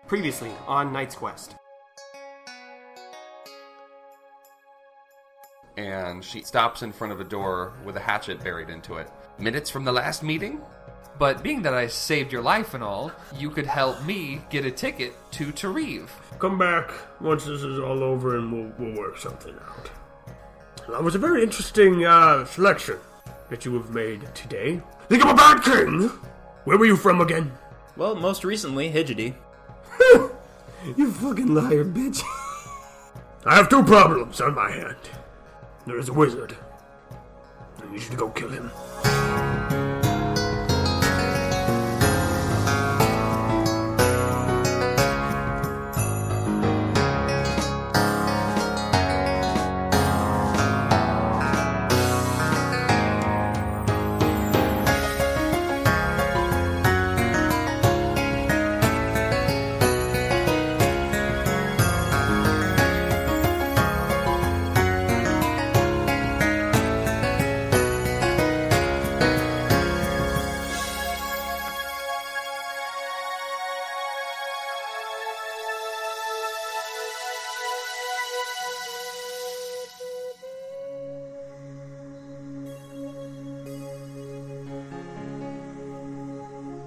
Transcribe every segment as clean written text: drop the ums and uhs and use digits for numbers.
Previously on Knight's Quest. And she stops in front of a door with a hatchet buried into it. Minutes from the last meeting? But being that I saved your life and all, you could help me get a ticket to Tareve. Come back once this is all over and we'll work something out. That was a very interesting selection that you have made today. Think of a bad king! Where were you from again? Well, most recently, Hidgety. You fucking liar, bitch. I have two problems on my hand. There is a wizard. I need you to go kill him.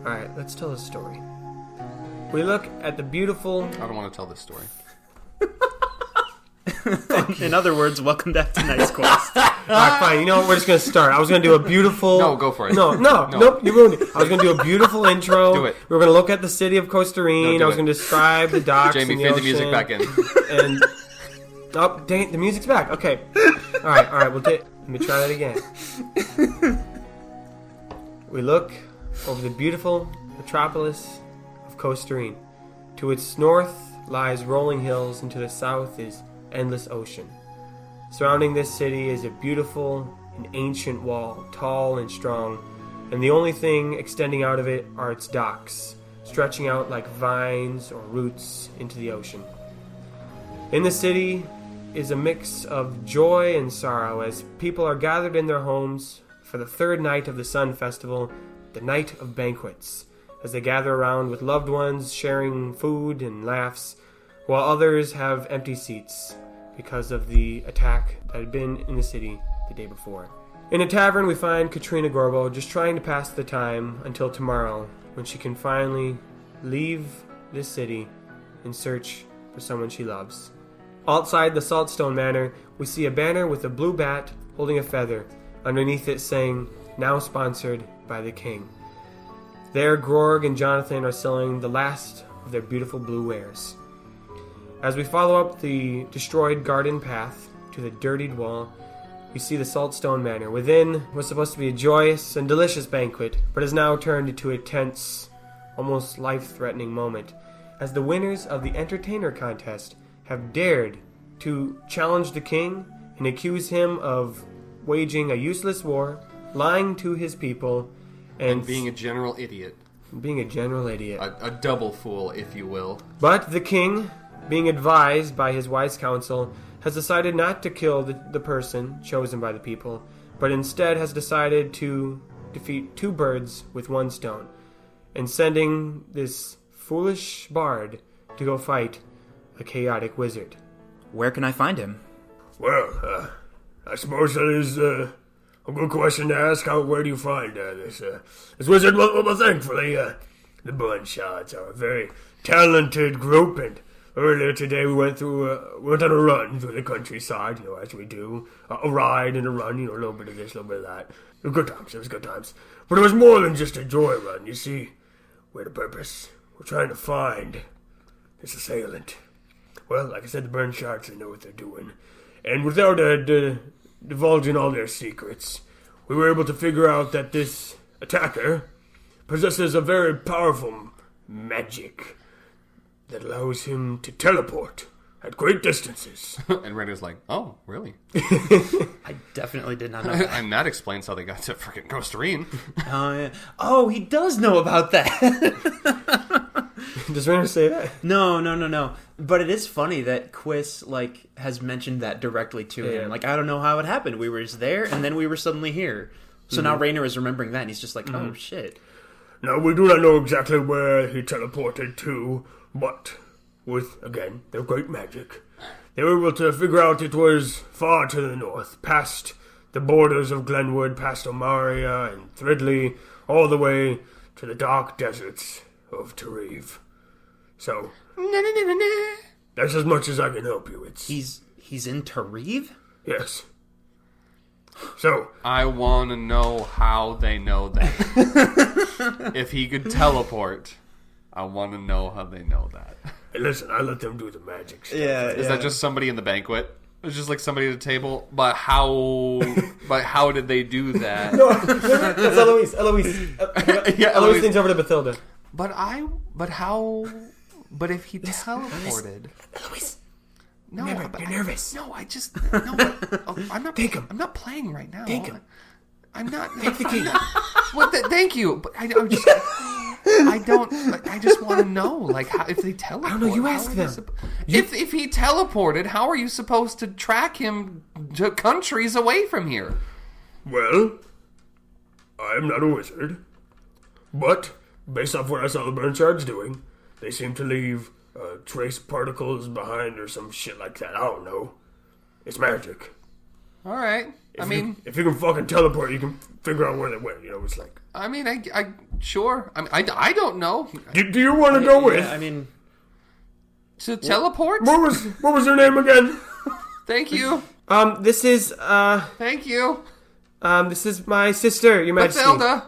Alright, let's tell a story. We look at the beautiful... I don't want to tell this story. In other words, welcome back to Knight's Quest. Alright, fine. You know what? We're just going to start. I was going to do a beautiful... No, go for it. Nope, you ruined it. I was going to do a beautiful intro. Do it. We were going to look at the city of Costarine. No, I was going to describe the docks Jamie, and the fade ocean. the music back in. And... Oh, dang it, the music's back. Okay. Alright, let me try that again. We look over the beautiful metropolis of Costarine. To its north lies rolling hills, and to the south is endless ocean. Surrounding this city is a beautiful and ancient wall, tall and strong, and the only thing extending out of it are its docks, stretching out like vines or roots into the ocean. In the city is a mix of joy and sorrow as people are gathered in their homes for the third night of the Sun Festival, the night of banquets, as they gather around with loved ones, sharing food and laughs, while others have empty seats because of the attack that had been in the city the day before. In a tavern, we find Katrina Grorg just trying to pass the time until tomorrow, when she can finally leave this city in search for someone she loves. Outside the Saltstone Manor, we see a banner with a blue bat holding a feather, underneath it saying, "Now sponsored by the king." There, Grorg and Jonathan are selling the last of their beautiful blue wares. As we follow up the destroyed garden path to the dirtied wall, we see the Saltstone Manor. Within was supposed to be a joyous and delicious banquet, but has now turned into a tense, almost life-threatening moment, as the winners of the entertainer contest have dared to challenge the king and accuse him of waging a useless war, lying to his people, and being a general idiot. A double fool, if you will. But the king, being advised by his wise counsel, has decided not to kill the person chosen by the people, but instead has decided to defeat two birds with one stone, and sending this foolish bard to go fight a chaotic wizard. Where can I find him? Well, I suppose that is a good question to ask. Where do you find this wizard? Well, thankfully, the Bloodshot's are a very talented group, and earlier today we went on a run through the countryside, as we do. A ride and a run, a little bit of this, a little bit of that. It was good times. But it was more than just a joy run, you see. We had a purpose. We're trying to find this assailant. Well, like I said, the Burn Sharks, they know what they're doing. And without divulging all their secrets, we were able to figure out that this attacker possesses a very powerful magic that allows him to teleport at great distances. And Randy's like, oh, really? I definitely did not know that. And that explains how they got to freaking Costarine. Oh, yeah. Oh, he does know about that. Does Randy say that? No. But it is funny that Quiz, has mentioned that directly to him. I don't know how it happened. We were just there, and then we were suddenly here. So now Rainer is remembering that, and he's just like, oh, shit. Now, we do not know exactly where he teleported to, but with, again, their great magic, they were able to figure out it was far to the north, past the borders of Glenwood, past Omaria and Thridley, all the way to the dark deserts of Tareve. So, that's as much as I can help you. He's in Tareve? Yes. So, I want to know how they know that. If he could teleport, I want to know how they know that. hey, listen, I let them do the magic stuff. Is that just somebody in the banquet? It's just like somebody at a table, but how did they do that? No, that's Eloise. Eloise leans over to Bathilda. But if he teleported, Eloise. no, You're nervous. No, I'm not. Thank him. I'm not playing right now. Thank him. I'm not. Thank the king. Thank you, but I'm just. I don't. I just want to know, like, how, if they teleport. I don't know. You ask them. If he teleported, how are you supposed to track him to countries away from here? Well, I'm not a wizard, but based off what I saw the burn shards doing, they seem to leave trace particles behind or some shit like that. I don't know. It's magic. All right. If you can fucking teleport, you can figure out where they went. You know, it's like. I mean, I sure. I don't know. Do you want to go with? Yeah, I mean, To teleport? What was your name again? Thank you. This is Thank you. this is my sister, Your Majesty. Bathilda.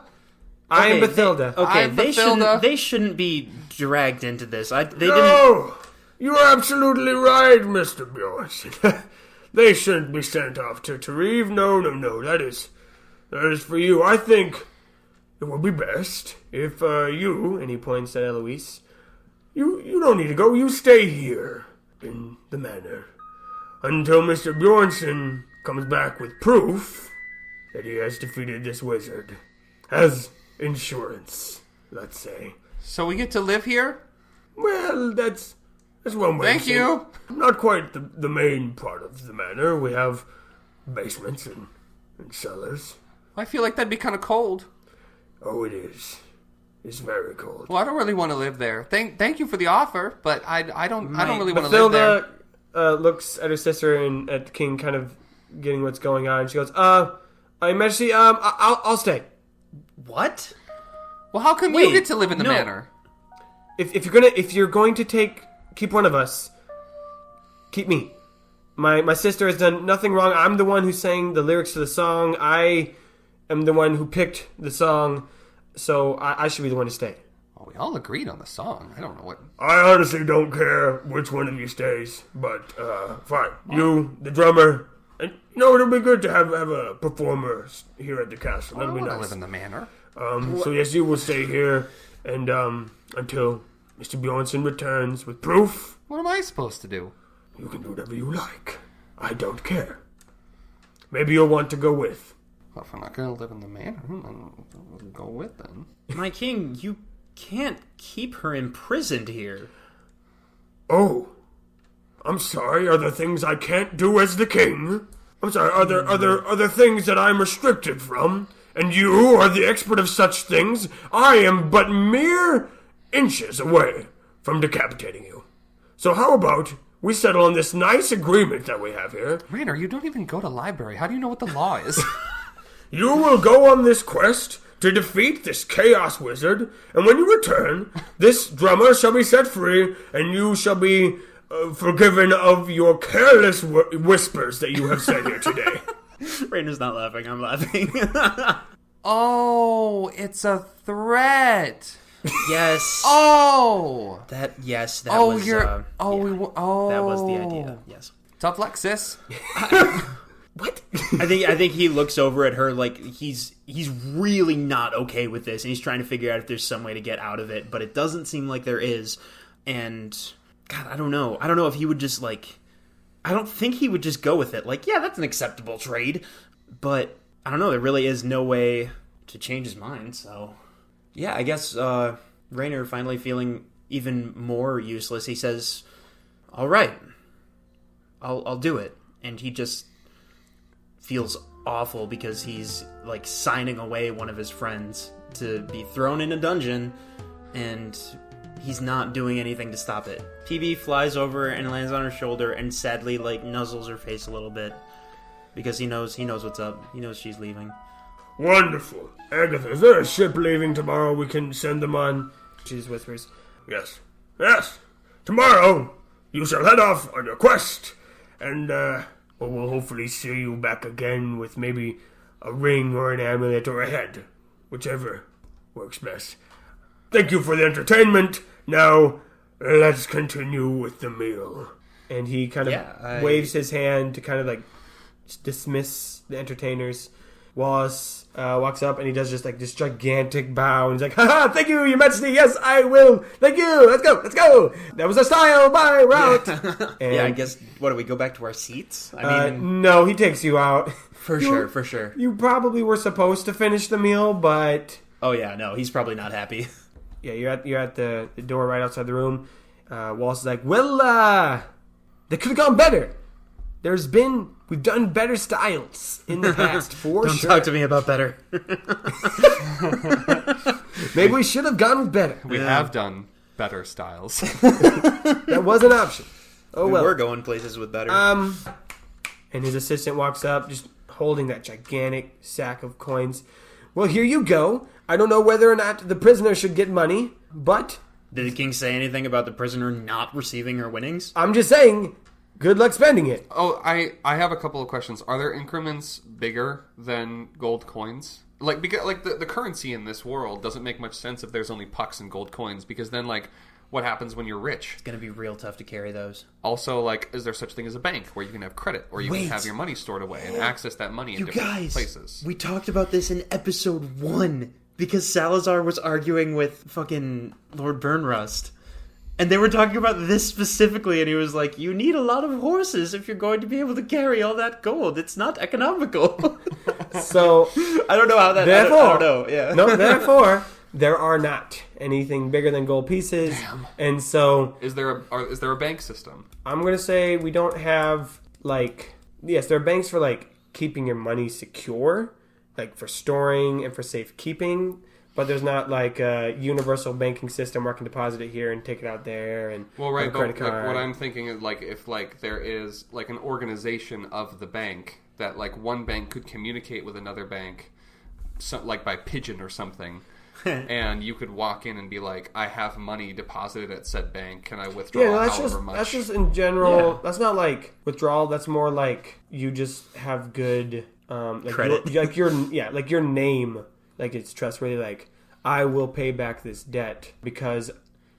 I am Okay, Bathilda. okay, I'm they Bathilda. shouldn't be dragged into this. They didn't. No, you are absolutely right, Mr. Bjornsson. They shouldn't be sent off to Tareve. No. That is for you. I think it would be best if you, and he points at Eloise, you don't need to go. You stay here in the manor until Mr. Bjornsson comes back with proof that he has defeated this wizard. As insurance, let's say. So we get to live here? Well, that's one way. Thank to say you. it. Not quite the main part of the manor. We have basements and cellars. I feel like that'd be kind of cold. Oh, it is. It's very cold. Well, I don't really want to live there. Thank you for the offer, but I don't really want to live there. Bathilda looks at her sister and at the king, kind of getting what's going on. She goes, Your Majesty, I'll stay. What? Well, how come you Wait, get to live in the no. manor? If you're going to keep one of us, keep me. My sister has done nothing wrong. I'm the one who sang the lyrics to the song. I am the one who picked the song, so I should be the one to stay. Oh, we all agreed on the song. I don't know what. I honestly don't care which one of you stays, but fine. You, the drummer, and it'll be good to have a performer here at the castle. I That'll be want to nice. live in the manor. So yes, you will stay here, and until Mr. Bjornsson returns with proof. What am I supposed to do? You can do whatever you like. I don't care. Maybe you'll want to go with. Well, if I'm not going to live in the manor, I'll go with them. My king, you can't keep her imprisoned here. Oh, I'm sorry. Are there things I can't do as the king? I'm sorry. Are there things that I'm restricted from? And you are the expert of such things. I am but mere inches away from decapitating you. So how about we settle on this nice agreement that we have here? Rainer, you don't even go to library. How do you know what the law is? You will go on this quest to defeat this chaos wizard, and when you return, this drummer shall be set free, and you shall be forgiven of your careless whispers that you have said here today. Rainer's not laughing. I'm laughing. Oh, it's a threat. Yes. Oh. That was. That was the idea. Yes. Tough luck, sis. What? I think he looks over at her like he's really not okay with this, and he's trying to figure out if there's some way to get out of it, but it doesn't seem like there is. And God, I don't know. I don't know if he would just I don't think he would just go with it. Like, yeah, that's an acceptable trade, but I don't know. There really is no way to change his mind. So, yeah, I guess Rainer, finally feeling even more useless, he says, "All right, I'll do it," and he just feels awful because he's like signing away one of his friends to be thrown in a dungeon, and he's not doing anything to stop it. PB flies over and lands on her shoulder and sadly like nuzzles her face a little bit because he knows what's up. He knows she's leaving. Wonderful. Agatha, is there a ship leaving tomorrow we can send them on? She just whispers. Yes. Yes. Tomorrow, you shall head off on your quest, and we'll hopefully see you back again with maybe a ring or an amulet or a head, whichever works best. Thank you for the entertainment. Now, let's continue with the meal. And he kind of waves his hand to kind of like dismiss the entertainers. Wallace walks up and he does just like this gigantic bow. And he's like, haha, thank you, your majesty. Yes, I will. Thank you. Let's go. That was our style. Bye, route. And, yeah, I guess, what do we go back to our seats? I mean, no, he takes you out. For sure. You probably were supposed to finish the meal, but... Oh yeah, no, he's probably not happy. Yeah, you're at the door right outside the room. Wallace is like, well, they could have gone better. We've done better styles in the past, for Don't sure. talk to me about better. Maybe we should have gone with better. We have done better styles. That was an option. Oh well. We're going places with better. And his assistant walks up, just holding that gigantic sack of coins. Well, here you go. I don't know whether or not the prisoner should get money, but... Did the king say anything about the prisoner not receiving her winnings? I'm just saying, good luck spending it. Oh, I have a couple of questions. Are there increments bigger than gold coins? Like, because like the currency in this world doesn't make much sense if there's only pucks and gold coins, because then like what happens when you're rich? It's gonna be real tough to carry those. Also, like, is there such thing as a bank where you can have credit, or you can have your money stored away and access that money in different places? We talked about this in episode 1 because Salazar was arguing with fucking Lord Burnrust. And they were talking about this specifically, and he was like, you need a lot of horses if you're going to be able to carry all that gold. It's not economical. So, I don't know how that... Therefore, I don't know, yeah. No, therefore, there are not anything bigger than gold pieces. Damn. And so... Is there a bank system? I'm going to say we don't have, like... Yes, there are banks for, like, keeping your money secure, like, for storing and for safekeeping. But there's not like a universal banking system where I can deposit it here and take it out there and well, right. credit But like, card. what I'm thinking is like if like there is like an organization of the bank that like one bank could communicate with another bank, like by pigeon or something, and you could walk in and be like, I have money deposited at said bank. Can I withdraw? Yeah, no, however much? That's just in general. Yeah. That's not like withdrawal. That's more like you just have good like credit. your name. Like, it's trustworthy, like, I will pay back this debt because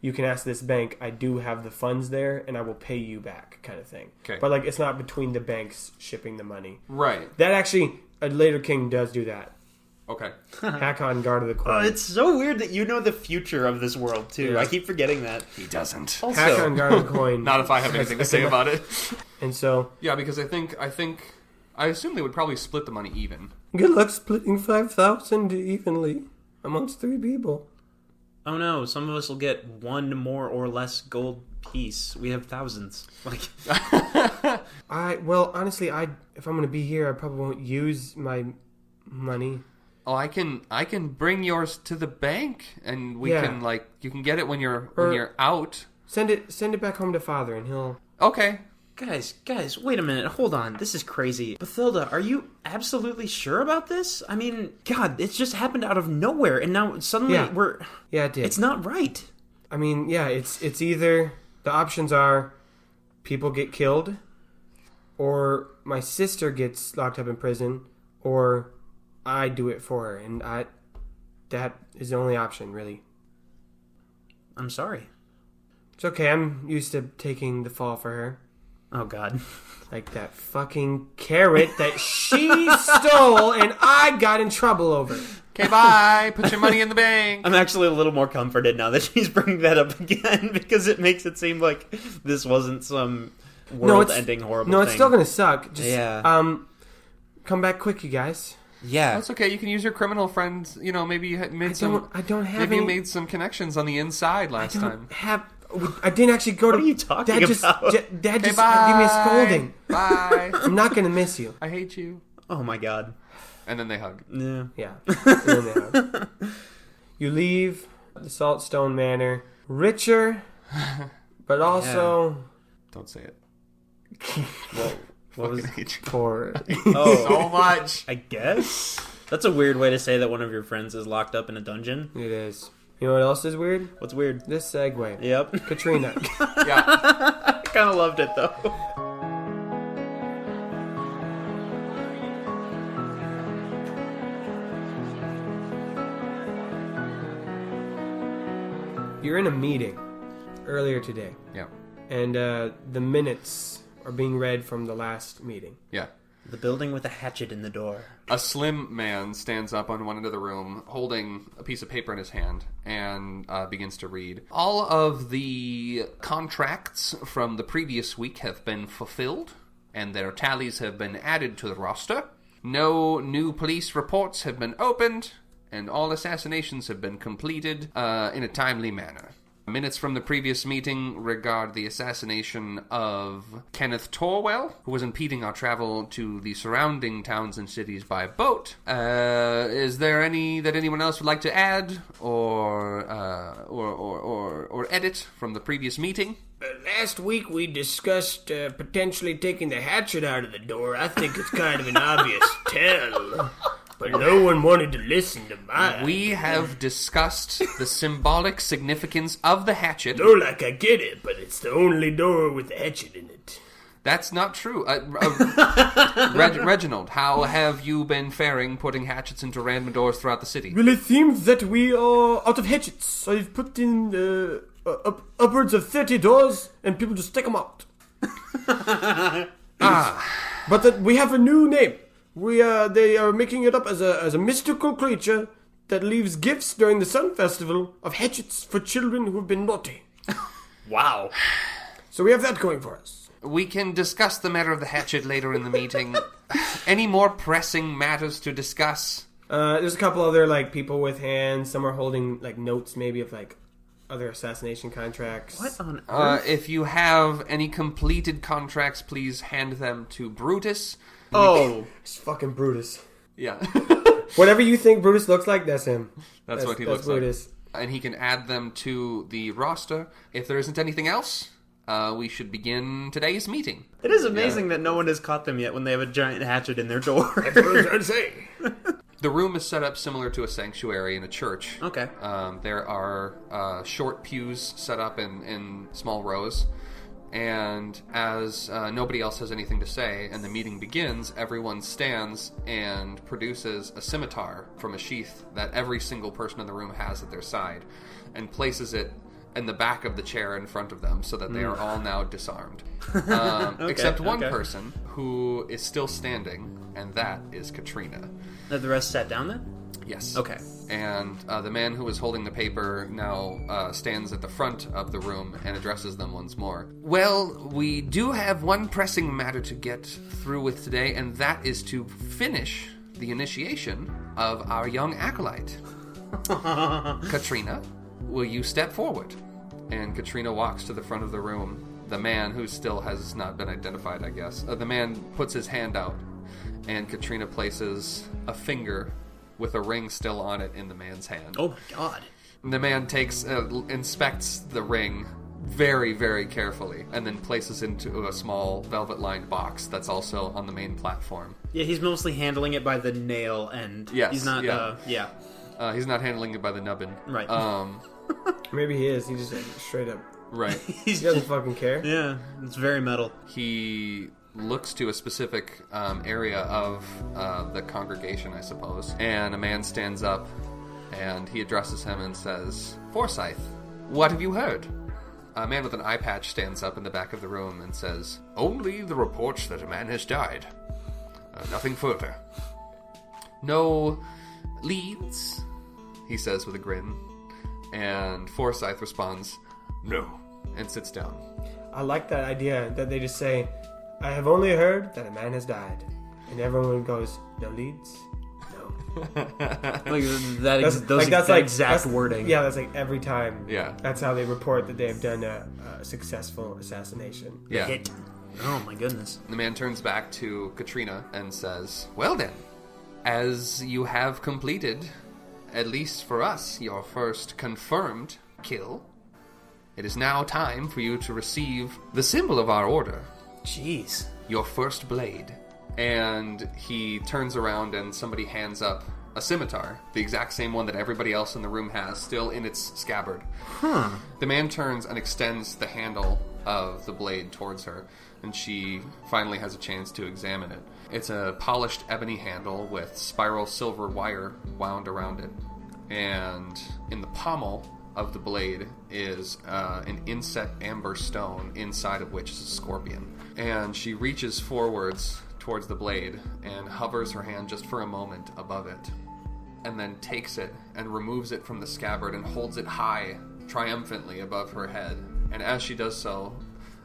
you can ask this bank, I do have the funds there, and I will pay you back, kind of thing. Okay. But, like, it's not between the banks shipping the money. Right. That actually, a later king does do that. Okay. Hakon guarded the coin. Oh, it's so weird that you know the future of this world, too. Yeah. I keep forgetting that. He doesn't. Also, Hakon guarded the coin. Not if I have anything to say about it. And so... Yeah, because I assume they would probably split the money even. Good luck splitting 5,000 evenly amongst 3 people. oh no, some of us will get one more or less gold piece. We have thousands. Like, Well, honestly, if I'm going to be here, I probably won't use my money. Oh, I can bring yours to the bank, and we Yeah. can like you can get it when you're out. Send it back home to Father, and he'll... Okay. guys, wait a minute. Hold on. This is crazy. Bathilda, are you absolutely sure about this? I mean, God, it's just happened out of nowhere, and now suddenly we're... Yeah, it did. It's not right. I mean, yeah, it's either... The options are people get killed, or my sister gets locked up in prison, or I do it for her, and that is the only option, really. I'm sorry. It's okay, I'm used to taking the fall for her. Oh, God. Like that fucking carrot that she stole and I got in trouble over. Okay, bye. Put your money in the bank. I'm actually a little more comforted now that she's bringing that up again, because it makes it seem like this wasn't some world-ending horrible thing. No, it's still gonna suck. Just, Yeah. Come back quick, you guys. Yeah. That's okay. You can use your criminal friends. You know, maybe you made I don't have Maybe you any... made some connections on the inside last time. I didn't actually go to... What are you talking Dad about? Dad Okay, just bye. gave me a scolding. Bye. I'm not gonna miss you. I hate you. Oh my god. And then they hug. Yeah. Yeah. And then they hug. You leave the Saltstone Manor richer, but also Don't say it. What was poorer. Oh, So much. I guess that's a weird way to say that one of your friends is locked up in a dungeon. It is. You know what else is weird? What's weird? This segue. Yep. Katrina. Yeah. I kind of loved it though. You're in a meeting earlier today, Yeah. and the minutes are being read from the last meeting. Yeah. The building with a hatchet in the door. A slim man stands up on one end of the room, holding a piece of paper in his hand, and begins to read. All of the contracts from the previous week have been fulfilled, and their tallies have been added to the roster. No new police reports have been opened, and all assassinations have been completed in a timely manner. Minutes from the previous meeting regard the assassination of Kenneth Torwell, who was impeding our travel to the surrounding towns and cities by boat. Is there any that anyone else would like to add or edit from the previous meeting? Last week we discussed potentially taking the hatchet out of the door. I think it's kind of an obvious tell. But no one wanted to listen to mine. We have discussed the symbolic significance of the hatchet. No, like I get it, but it's the only door with a hatchet in it. That's not true. Reginald, how have you been faring putting hatchets into random doors throughout the city? Well, it seems that we are out of hatchets. I've put in upwards of 30 doors, and people just take them out. But that we have a new name. They are making it up as a mystical creature that leaves gifts during the Sun Festival of hatchets for children who have been naughty. Wow. So we have that going for us. We can discuss the matter of the hatchet later in the meeting. Any more pressing matters to discuss? There's a couple other people with hands. Some are holding notes, maybe of other assassination contracts. What on earth? If you have any completed contracts, please hand them to Brutus. Oh. It's fucking Brutus. Yeah. Whatever you think Brutus looks like, that's him. That's what he that's looks Brutus. like. And he can add them to the roster. If there isn't anything else, we should begin today's meeting. It is amazing that no one has caught them yet when they have a giant hatchet in their door. That's what I'm trying to say. The room is set up similar to a sanctuary in a church. Okay. There are short pews set up in small rows. And as nobody else has anything to say and the meeting begins, everyone stands and produces a scimitar from a sheath that every single person in the room has at their side and places it in the back of the chair in front of them so that they are all now disarmed. Except one person who is still standing, and that is Katrina. Have the rest sat down then? Yes. Okay. And the man who was holding the paper now stands at the front of the room and addresses them once more. Well, we do have one pressing matter to get through with today, and that is to finish the initiation of our young acolyte. Katrina, will you step forward? And Katrina walks to the front of the room. The man, who still has not been identified, I guess, the man puts his hand out, and Katrina places a finger with a ring still on it in the man's hand. Oh my god. The man inspects the ring very, very carefully, and then places into a small velvet-lined box that's also on the main platform. Yeah, he's mostly handling it by the nail end. Yes, He's not, yeah. He's not handling it by the nubbin. Right. Maybe he is. He just straight up. Right. He doesn't fucking care. Yeah, it's very metal. He looks to a specific area of the congregation, I suppose, and a man stands up, and he addresses him and says, "Forsyth, what have you heard?" A man with an eye patch stands up in the back of the room and says, "Only the reports that a man has died. Nothing further." "No leads?" he says with a grin. And Forsyth responds, "No," and sits down. I like that idea that they just say, "I have only heard that a man has died," and everyone goes, "No leads, no." Like those exact wording. Yeah, that's every time. Yeah. That's how they report that they have done a successful assassination. Yeah. Hit. Oh my goodness. The man turns back to Katrina and says, "Well then, as you have completed, at least for us, your first confirmed kill, it is now time for you to receive the symbol of our order, Jeez. your first blade." And he turns around and somebody hands up a scimitar, the exact same one that everybody else in the room has, still in its scabbard. The man turns and extends the handle of the blade towards her, and she finally has a chance to examine it. It's a polished ebony handle with spiral silver wire wound around it. And in the pommel of the blade is an inset amber stone, inside of which is a scorpion. And she reaches forwards towards the blade and hovers her hand just for a moment above it, and then takes it and removes it from the scabbard and holds it high, triumphantly above her head. And as she does so,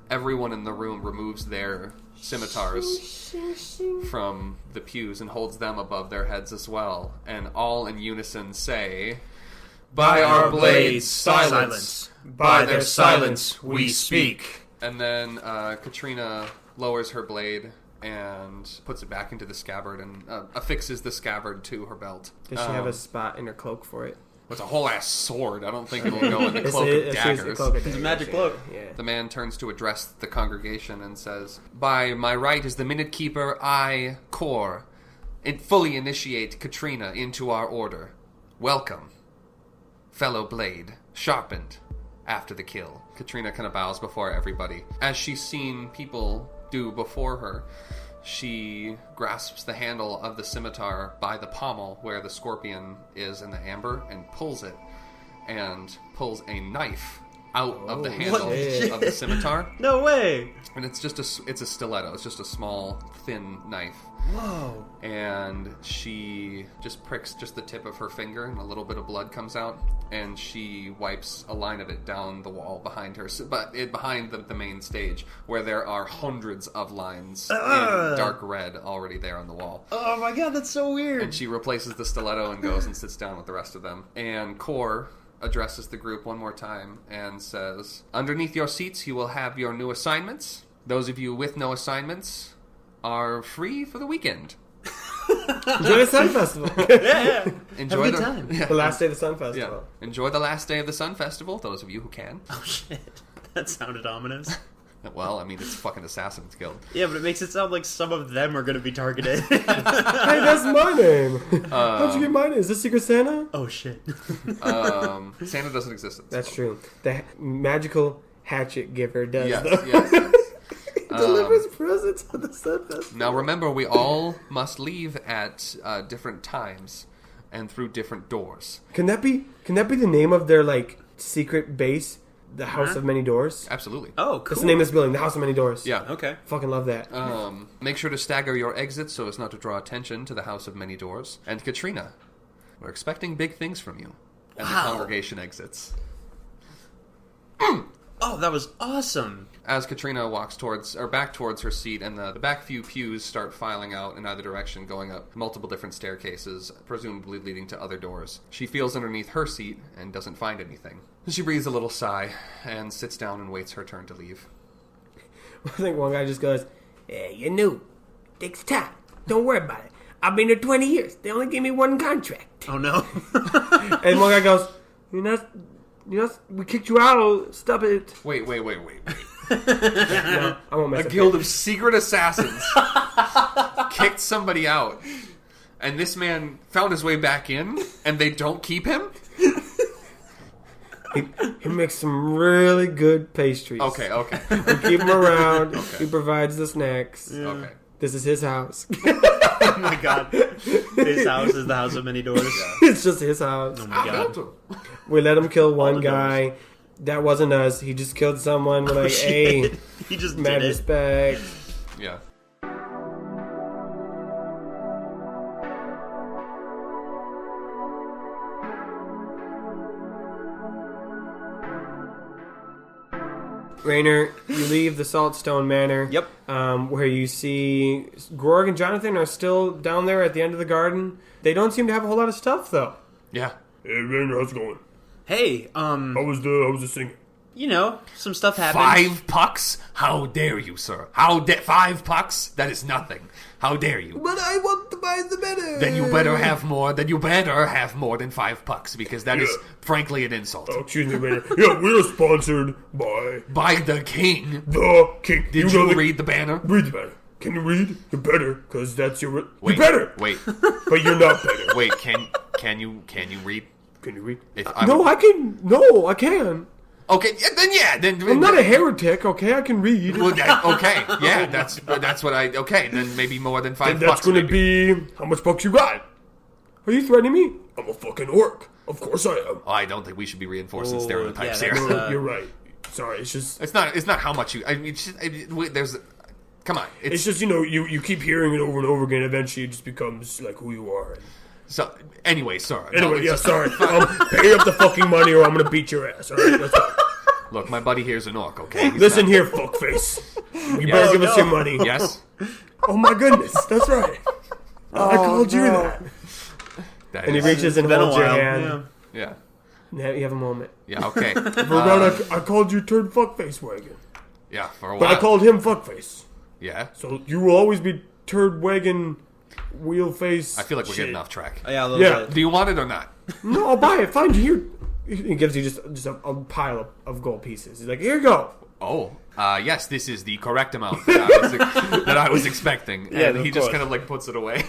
everyone in the room removes their scimitars from the pews and holds them above their heads as well, and all in unison say, "By our blades, silence! By their silence, we speak!" And then Katrina lowers her blade and puts it back into the scabbard and affixes the scabbard to her belt. Does she have a spot in her cloak for it? It's a whole ass sword. I don't think it'll go in the cloak of daggers. It's a magic cloak. Yeah. The man turns to address the congregation and says, "By my right as the Minute Keeper, I, Kor, fully initiate Katrina into our order. Welcome, fellow blade, sharpened after the kill." Katrina kind of bows before everybody. As she's seen people do before her, she grasps the handle of the scimitar by the pommel where the scorpion is in the amber and pulls it, and pulls a knife out of the handle of the scimitar. No way! And it's a stiletto. It's just a small, thin knife. Whoa. And she just pricks just the tip of her finger, and a little bit of blood comes out, and she wipes a line of it down the wall behind her, behind the main stage, where there are hundreds of lines in dark red already there on the wall. Oh my god, that's so weird. And she replaces the stiletto and goes and sits down with the rest of them. And Kor addresses the group one more time and says, "Underneath your seats you will have your new assignments. Those of you with no assignments are free for the weekend. Enjoy the Sun Festival. Yeah. Enjoy Have a good time. Yeah. The last day of the Sun Yeah. Festival. Enjoy the last day of the Sun Festival, those of you who can." Oh shit. That sounded ominous. Well, I mean, it's fucking Assassin's Guild. Yeah, but it makes it sound like some of them are going to be targeted. Hey, that's my name. How'd you get my name? Is this Secret Santa? Oh shit. Santa doesn't exist. That's true. The magical hatchet giver does, Yes, though. yes. Delivers presents on the Sun Festival. Now remember, we all must leave at different times and through different doors. Can that be the name of their, like, secret base? The House of Many Doors? Absolutely. Oh, cool. That's the name of this building, the House of Many Doors. Yeah. Okay. Fucking love that. Make sure to stagger your exits so as not to draw attention to the House of Many Doors. And Katrina, we're expecting big things from you. And the congregation exits. Oh, that was awesome. As Katrina walks back towards her seat, and the back few pews start filing out in either direction, going up multiple different staircases, presumably leading to other doors. She feels underneath her seat and doesn't find anything. She breathes a little sigh and sits down and waits her turn to leave. I think one guy just goes, "Yeah, you're new. Takes time. Don't worry about it. I've been here 20 years. They only gave me one contract." Oh no. And one guy goes, You're not, we kicked you out. Stop it." Wait. No, I won't mess A up. guild of secret assassins kicked somebody out, and this man found his way back in, and they don't keep him? He makes some really good pastries. Okay. We keep him around. Okay. He provides the snacks. Okay. This is his house. Oh my god. His house is the House of Many Doors. It's just his house. Oh my god. We let him kill one the guy. That wasn't us. He just killed someone. We're like, hey, He just mad did it. respect. Yeah. Rainer, you leave the Saltstone Manor. Yep. Where you see Grorg and Jonathan are still down there at the end of the garden. They don't seem to have a whole lot of stuff, though. Yeah. Hey, Rainer, how's it going? Hey, How was the singing? some stuff happened. 5 pucks? How dare you, sir? 5 pucks? That is nothing. How dare you? But I want to buy the better. Then you better have more. Then you better have more than 5 pucks, because that is, frankly, an insult. Oh, excuse me, Rainer. Yeah, we're sponsored by the king. the king. Did you read the banner? Read the banner. Can you read? You're better, because that's your... Wait, you're better! Wait. But you're not better. Wait, can you read? Can you read? I can. No, I can. Okay, then I'm not a heretic, okay? I can read. Well, okay, yeah, that's what I... Okay, then maybe more than 5 And that's bucks. going to be... How much bucks you got? Are you threatening me? I'm a fucking orc. Of course I am. Oh, I don't think we should be reinforcing stereotypes yeah, here. that's, You're right. Sorry, it's just... It's not how much you... I mean, there's... Come on. It's just, you keep hearing it over and over again. Eventually, it just becomes, like, who you are. So, anyway, sorry. Anyway, yeah, sorry. Pay up the fucking money or I'm going to beat your ass. All right, that's all. Look, my buddy here's an orc, okay? Listen here, fuckface. You better give us your money. Yes? Oh, my goodness. That's right. I called you that. That And he is- reaches and Been a holds your while. hand. Yeah. Yeah, you have a moment. Yeah, okay. I called you turd fuckface wagon. Yeah, for a But while. I called him fuckface. Yeah. So you will always be turd wagon, wheel face. I feel like we're shit. getting off track. Yeah, a little Yeah. bit. Do you want it or not? No, I'll buy it. Fine, here. He gives you just a pile of gold pieces. He's like, here you go. Oh, yes, this is the correct amount that I was expecting. Yeah, And he of just course. kind of like puts it away.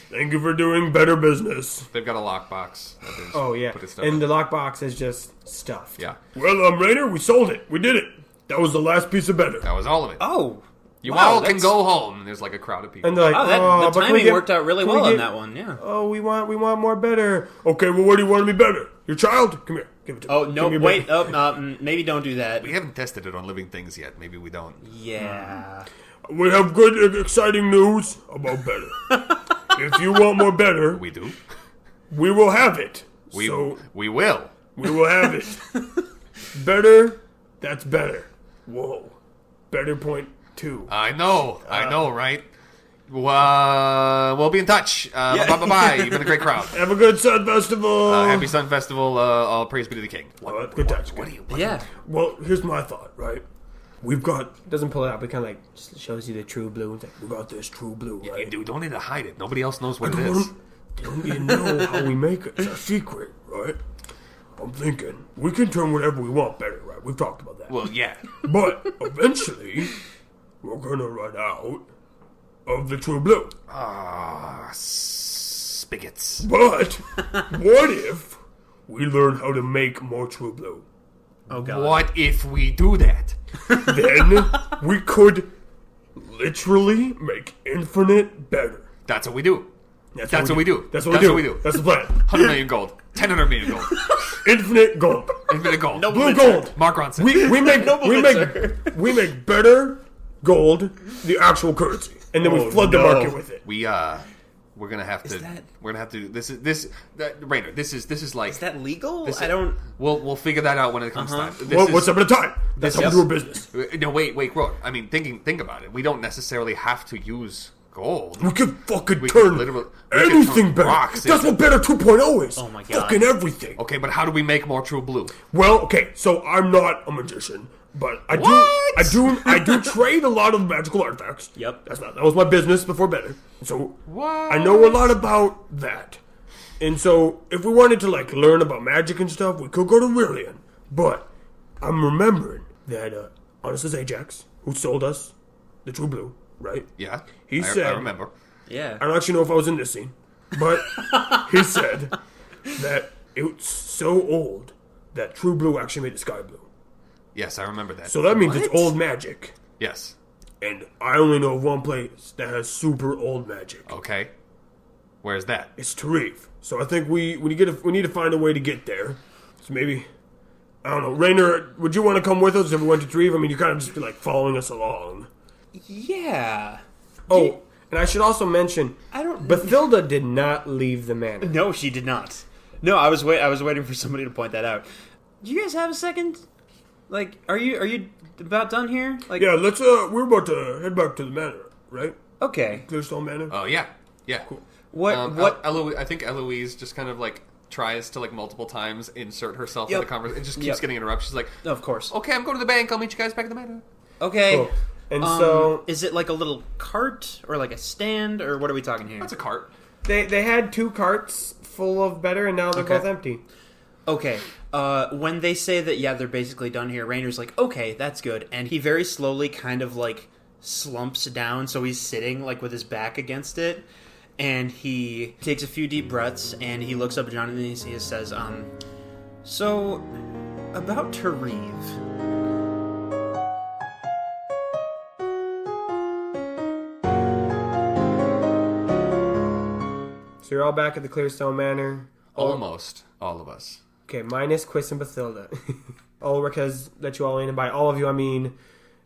Thank you for doing better business. They've got a lockbox. that they just Oh, yeah. put his stuff And in. the lockbox is just stuffed. Yeah, Well, Rainer, we sold it. We did it. That was the last piece of better. that was all of it. Oh. You wow, all can that's- go home. And there's like a crowd of people. And they're like, Oh, oh, the but can we timing get- worked out really can we well on get- that one, yeah. Oh, we want more better. Okay, well, what do you want to be better? Your child? Come here. Give it to me. Oh, no, Give me wait. better. Maybe don't do that. we haven't tested it on living things yet. Maybe we don't. Yeah. We have good, exciting news about better. If you want more better, We do. we will have it. We So, we will. we will have it. Better, that's better. Whoa. Better point 2. I know, right? We'll be in touch. Bye. You've been a great crowd. Have a good Sun Festival. Happy Sun Festival. All praise be to the king. All right, good touch. What do you? Yeah. Well, here's my thought, right? We've got... Doesn't pull it out, but kind of like just shows you the true blue. It's like, We got this true blue, You right? do. Don't need to hide it. Nobody else knows what it is. Don't you know how we make it? It's a secret, right? I'm thinking we can turn whatever we want better, right? We've talked about that. Well, yeah. But eventually, we're gonna run out of the true blue. Spigots. But what if we learn how to make more true blue? Oh, God. What if we do that? Then we could literally make infinite better. That's what we do. That's what we do. That's what That's we do. what we do. That's the plan. 100 million gold. 10 million gold. Infinite gold. Infinite gold. Blue gold. Mark Ronson. We make better gold the actual currency, and then we flood the market with it. We're gonna have to. that- We're gonna have to. Rainer. This is like. Is that legal? this- I don't... We'll figure that out when it comes time. This Well, is- what's up at a time? That's how we do our business. No, wait, Grorg. I mean, think about it. We don't necessarily have to use gold. We can fucking We can turn literally- we can anything turn better. rocks That's into- what Better 2.0 is. Oh my God. Fucking everything. Okay, but how do we make more true blue? Well, okay, so I'm not a magician, but I do trade a lot of magical artifacts. Yep. That was my business before Better. So What? I know a lot about that. And so if we wanted to like learn about magic and stuff, we could go to Willian. But I'm remembering that honest as Ajax, who sold us the true blue, right? Yeah, He I said- remember. Yeah. I don't actually know if I was in this scene, but he said that it's so old that true blue actually made the sky blue. Yes, I remember that. So that means it's What? old magic. Yes. And I only know of one place that has super old magic. Okay. Where's that? It's Tarif. So I think we need to find a way to get there. So maybe, I don't know. Rainer, would you want to come with us if we went to Tarif? I mean, you kind of just be like following us along. Yeah. Oh, and I should also mention, I don't... Bathilda did not leave the manor. No, she did not. No, I was waiting for somebody to point that out. Do you guys have a second? Like, are you about done here? Like, Yeah, let's, we're about to head back to the manor, right? okay. Clearstone Manor? Oh yeah, yeah. Cool. What? I think Eloise just kind of like tries to, like, multiple times insert herself Yep. in the conversation. It just keeps Yep. getting interrupted. She's like, Of course. okay, I'm going to the bank. I'll meet you guys back at the manor. Okay. Cool. And so is it like a little cart or like a stand or what are we talking here? That's a cart. they had 2 carts full of better, and now they're Okay. both empty. Okay. When they say that, yeah, they're basically done here, Rainer's like, okay, that's good. And he very slowly kind of like slumps down, so he's sitting like with his back against it. And he takes a few deep breaths and he looks up at Jonathan and he says, so about Tareve. So you're all back at the Clearstone Manor. Almost all of us. Okay, minus Quiz and Bathilda. Ulrich has let you all in, and by all of you I mean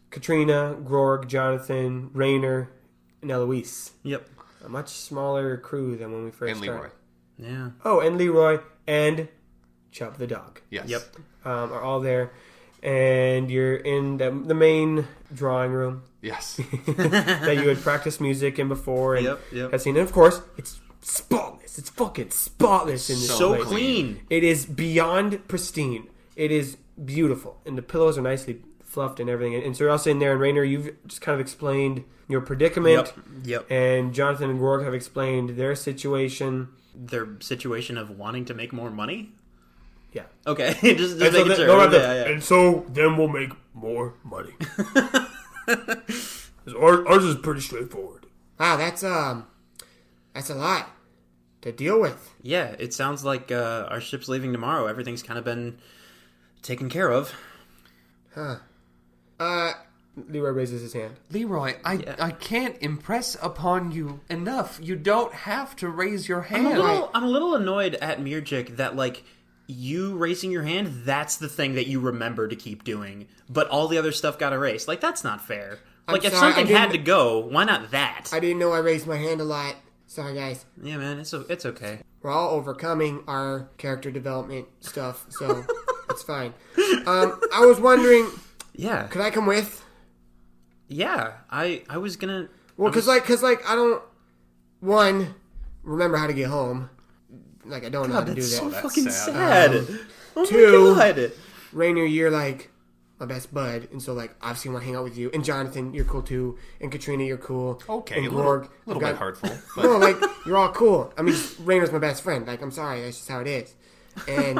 Katrina, Grorg, Jonathan, Rainer, and Eloise. Yep. A much smaller crew than when we first And Leroy. started. Yeah. Oh, and Leroy and Chubb the dog Yes. Yep. are all there. And you're in the main drawing room Yes. that you had practiced music in before and Yep. had seen. And of course, it's spotless. It's fucking spotless in this So place. clean. It is beyond pristine. It is beautiful. And the pillows are nicely fluffed and everything. And so you're all sitting there, and Rainer, you've just kind of explained your predicament. Yep. And Jonathan and Grorg have explained their situation. Their situation of wanting to make more money? Yeah. Okay. just And so making then- sure. no, right Yeah, there. yeah. And so then we'll make more money. 'Cause ours is pretty straightforward. Wow, that's a lot to deal with. Yeah, it sounds like our ship's leaving tomorrow. Everything's kind of been taken care of. Leroy raises his hand. Leroy, I can't impress upon you enough. You don't have to raise your I'm hand. a little annoyed at Mirjik that, like, you raising your hand, that's the thing that you remember to keep doing. But all the other stuff got erased. Like, that's not fair. Like, if sorry, I something had didn't- to go, why not that? I didn't know I raised my hand a lot. Sorry, guys. Yeah, man, it's okay. We're all overcoming our character development stuff, so it's fine. I was wondering, Yeah. could I come with? Yeah, I was gonna... Well, cause I don't, one, remember how to get home. Like, I don't know how to do That's that. so that's fucking sad. sad. Oh two- my god. Rainer, you're like my best bud, and so like obviously I want to hang out with you. And Jonathan, you're cool too. And Katrina, you're cool. Okay, and a Grorg, little I've bit got- hurtful. But No, like you're all cool. I mean, Rainer's my best friend. Like, I'm sorry, that's just how it is. And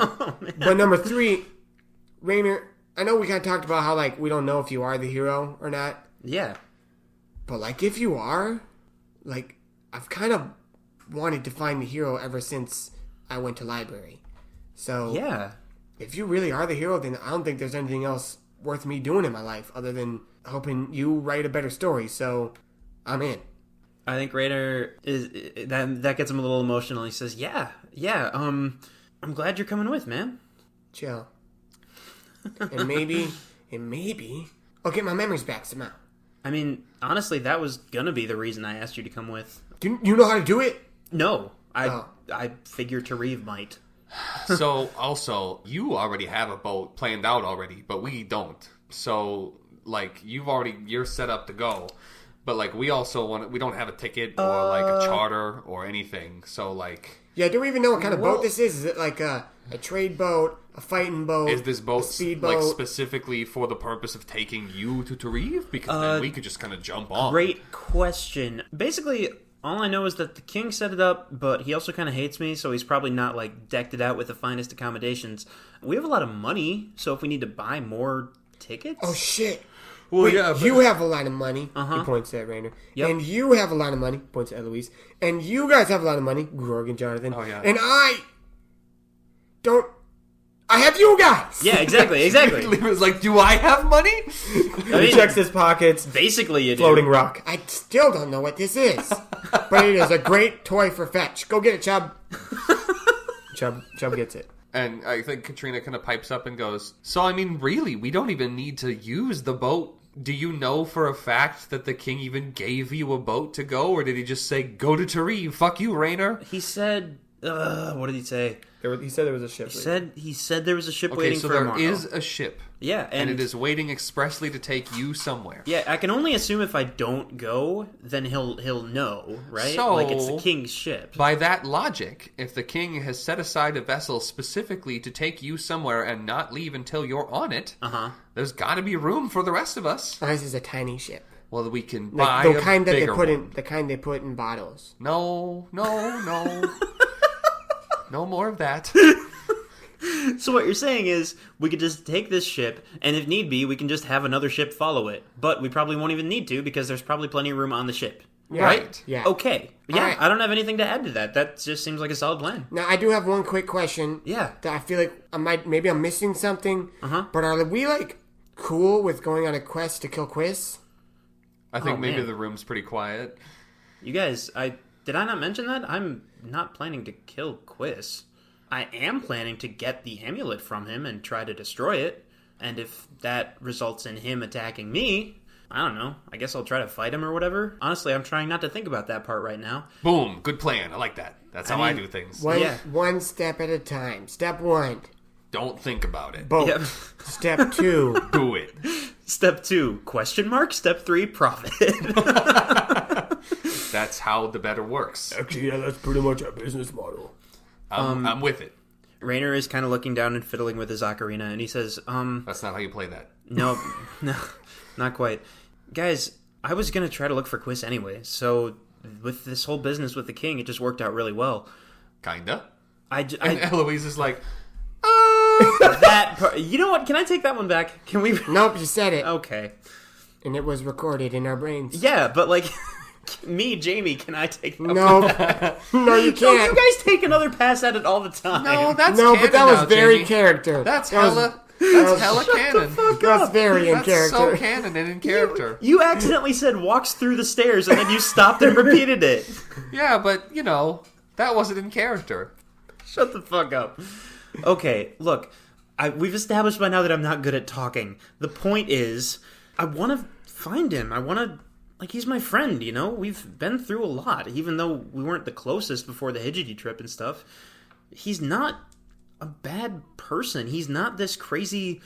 but number 3, Rainer, I know we kind of talked about how like we don't know if you are the hero or not, Yeah. but like if you are, like I've kind of wanted to find the hero ever since I went to library. So Yeah. if you really are the hero, then I don't think there's anything else worth me doing in my life other than helping you write a better story. So I'm in. I think Rainer is that gets him a little emotional. He says, "Yeah, I'm glad you're coming with, man." Chill. and maybe I'll get my memories back somehow. I mean, honestly, that was gonna be the reason I asked you to come with. Do you know how to do it? No, Oh. I figured Tareve might. so also, you already have a boat planned out already, but we don't. So like you're set up to go. But like we don't have a ticket or like a charter or anything. So like Yeah, do we even know what kind of boat this is? Is it like a trade boat, a fighting boat? is this a boat speedboat? like specifically for the purpose of taking you to Tareve? Because then we could just kind of jump on. Great question. Basically, all I know is that the king set it up, but he also kind of hates me, so he's probably not like decked it out with the finest accommodations. We have a lot of money, so if we need to buy more tickets, Oh shit! Well, Wait, yeah, but- you have a lot of money. He points at Rainer. Yep. And you have a lot of money. Points at Eloise. And you guys have a lot of money. Grorg and Jonathan. Oh, yeah. And I don't. I have you guys. yeah, exactly. Leroy's like, do I have money? I He mean, checks his pockets. basically, you do. Floating rock. I still don't know what this is, but it is a great toy for fetch. Go get it, Chubb. Chubb gets it. And I think Katrina kind of pipes up and goes, so I mean, really, we don't even need to use the boat. Do you know for a fact that the king even gave you a boat to go? Or did he just say, go to Tareve, fuck you, Rainer? He said What did he say? He said there was a ship. He said there was a ship Okay, waiting so for him. there is a ship. Yeah, And it is waiting expressly to take you somewhere. Yeah, I can only assume if I don't go, then he'll know, right? So, like it's the king's ship. By that logic, if the king has set aside a vessel specifically to take you somewhere and not leave until you're on it, there's got to be room for the rest of us. This is a tiny ship. Well, we can Like buy the kind a that they bigger put one. in the kind they put in bottles. No. No more of that. So what you're saying is we could just take this ship, and if need be, we can just have another ship follow it. But we probably won't even need to because there's probably plenty of room on the ship. Yeah. Right? Yeah. Okay. Yeah, Alright. I don't have anything to add to that. That just seems like a solid plan. Now I do have one quick question. Yeah. That I feel like maybe I'm missing something. But are we like cool with going on a quest to kill Quiz? I think maybe man. the room's pretty quiet. You guys, did I not mention that? I'm not planning to kill Quiz. I am planning to get the amulet from him and try to destroy it. And if that results in him attacking me, I don't know. I guess I'll try to fight him or whatever. Honestly, I'm trying not to think about that part right now. Boom. Good plan. I like that. That's how I mean, do things. One step at a time. Step 1, Don't think about it. boat. Yep. Step 2, Do it. Step 2, question mark. Step 3, profit. That's how the better works. Actually, yeah, that's pretty much our business model. I'm with it. Rainer is kind of looking down and fiddling with his ocarina, and he says, That's not how you play that. no, not quite. Guys, I was going to try to look for Quiz anyway, so with this whole business with the king, it just worked out really well. Kinda. And And Eloise is like, that part, you know what? Can I take that one back? Can we? Nope, you said it. Okay. And it was recorded in our brains. Yeah, but like, me, Jamie, can I take that one No. back? No, you No, can't. you guys take another pass at it all the time. no, that's No, canon but that was now, very Jamie. character. That's That was- hella canon. That's very in That's character. so canon and in character. You accidentally said walks through the stairs, and then you stopped and repeated it. Yeah, but, that wasn't in character. Shut the fuck up. Okay, look, we've established by now that I'm not good at talking. The point is, I want to find him. I want to, he's my friend, We've been through a lot, even though we weren't the closest before the Hidgety trip and stuff. He's not a bad person. He's not this crazy,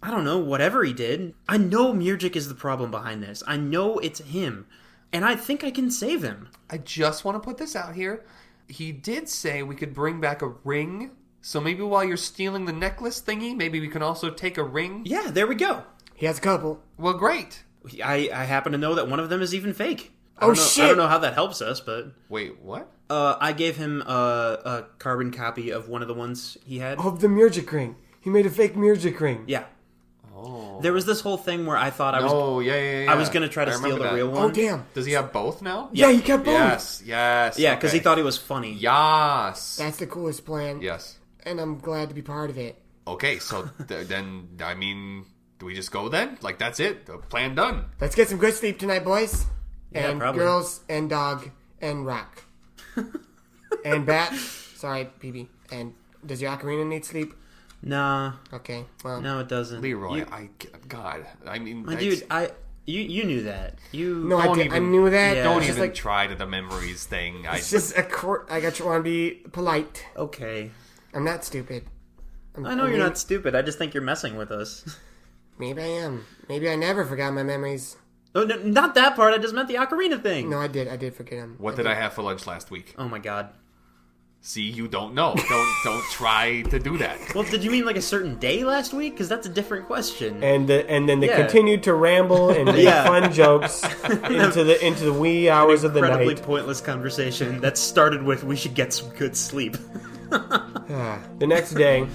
I don't know, whatever he did. I know Mirjik is the problem behind this. I know it's him. And I think I can save him. I just want to put this out here. He did say we could bring back a ring. So maybe while you're stealing the necklace thingy, maybe we can also take a ring? Yeah, there we go. He has a couple. Well, great. I happen to know that one of them is even fake. I Oh, don't know, shit. I don't know how that helps us, but Wait, what? I gave him a carbon copy of one of the ones he had. Of the Mirjik ring. He made a fake Mirjik ring. Yeah. Oh. There was this whole thing where I thought I was yeah. I was going to try to I steal remember the that. real one. Oh, damn. Does he have both now? Yeah, he kept both. Yes. Yeah, because he thought he was funny. Yes. That's the coolest plan. Yes. And I'm glad to be part of it. Okay, so then, do we just go then? Like, that's it? The plan done. Let's get some good sleep tonight, boys. Yeah, And probably. girls, and dog, and rock. And bat. Sorry, BB. And does your ocarina need sleep? Nah, Okay, well. no, it doesn't. Leroy, You- my dude, you knew that. You No, I Don't did. I even- knew that. Yeah. don't It's even just like, try to the memories thing. it's just a court. I got you want to be polite. okay? I'm not stupid. I know you're not stupid. I just think you're messing with us. Maybe I am. Maybe I never forgot my memories. Oh, no, not that part. I just meant the ocarina thing. No, I did. I did forget them. What did I have for lunch last week? Oh my god. See, you don't know. Don't try to do that. Well, did you mean like a certain day last week? Because that's a different question. And then they Yeah. continued to ramble and make Yeah. fun jokes into the wee hours of the Incredibly night. pointless conversation that started with "we should get some good sleep." The next day,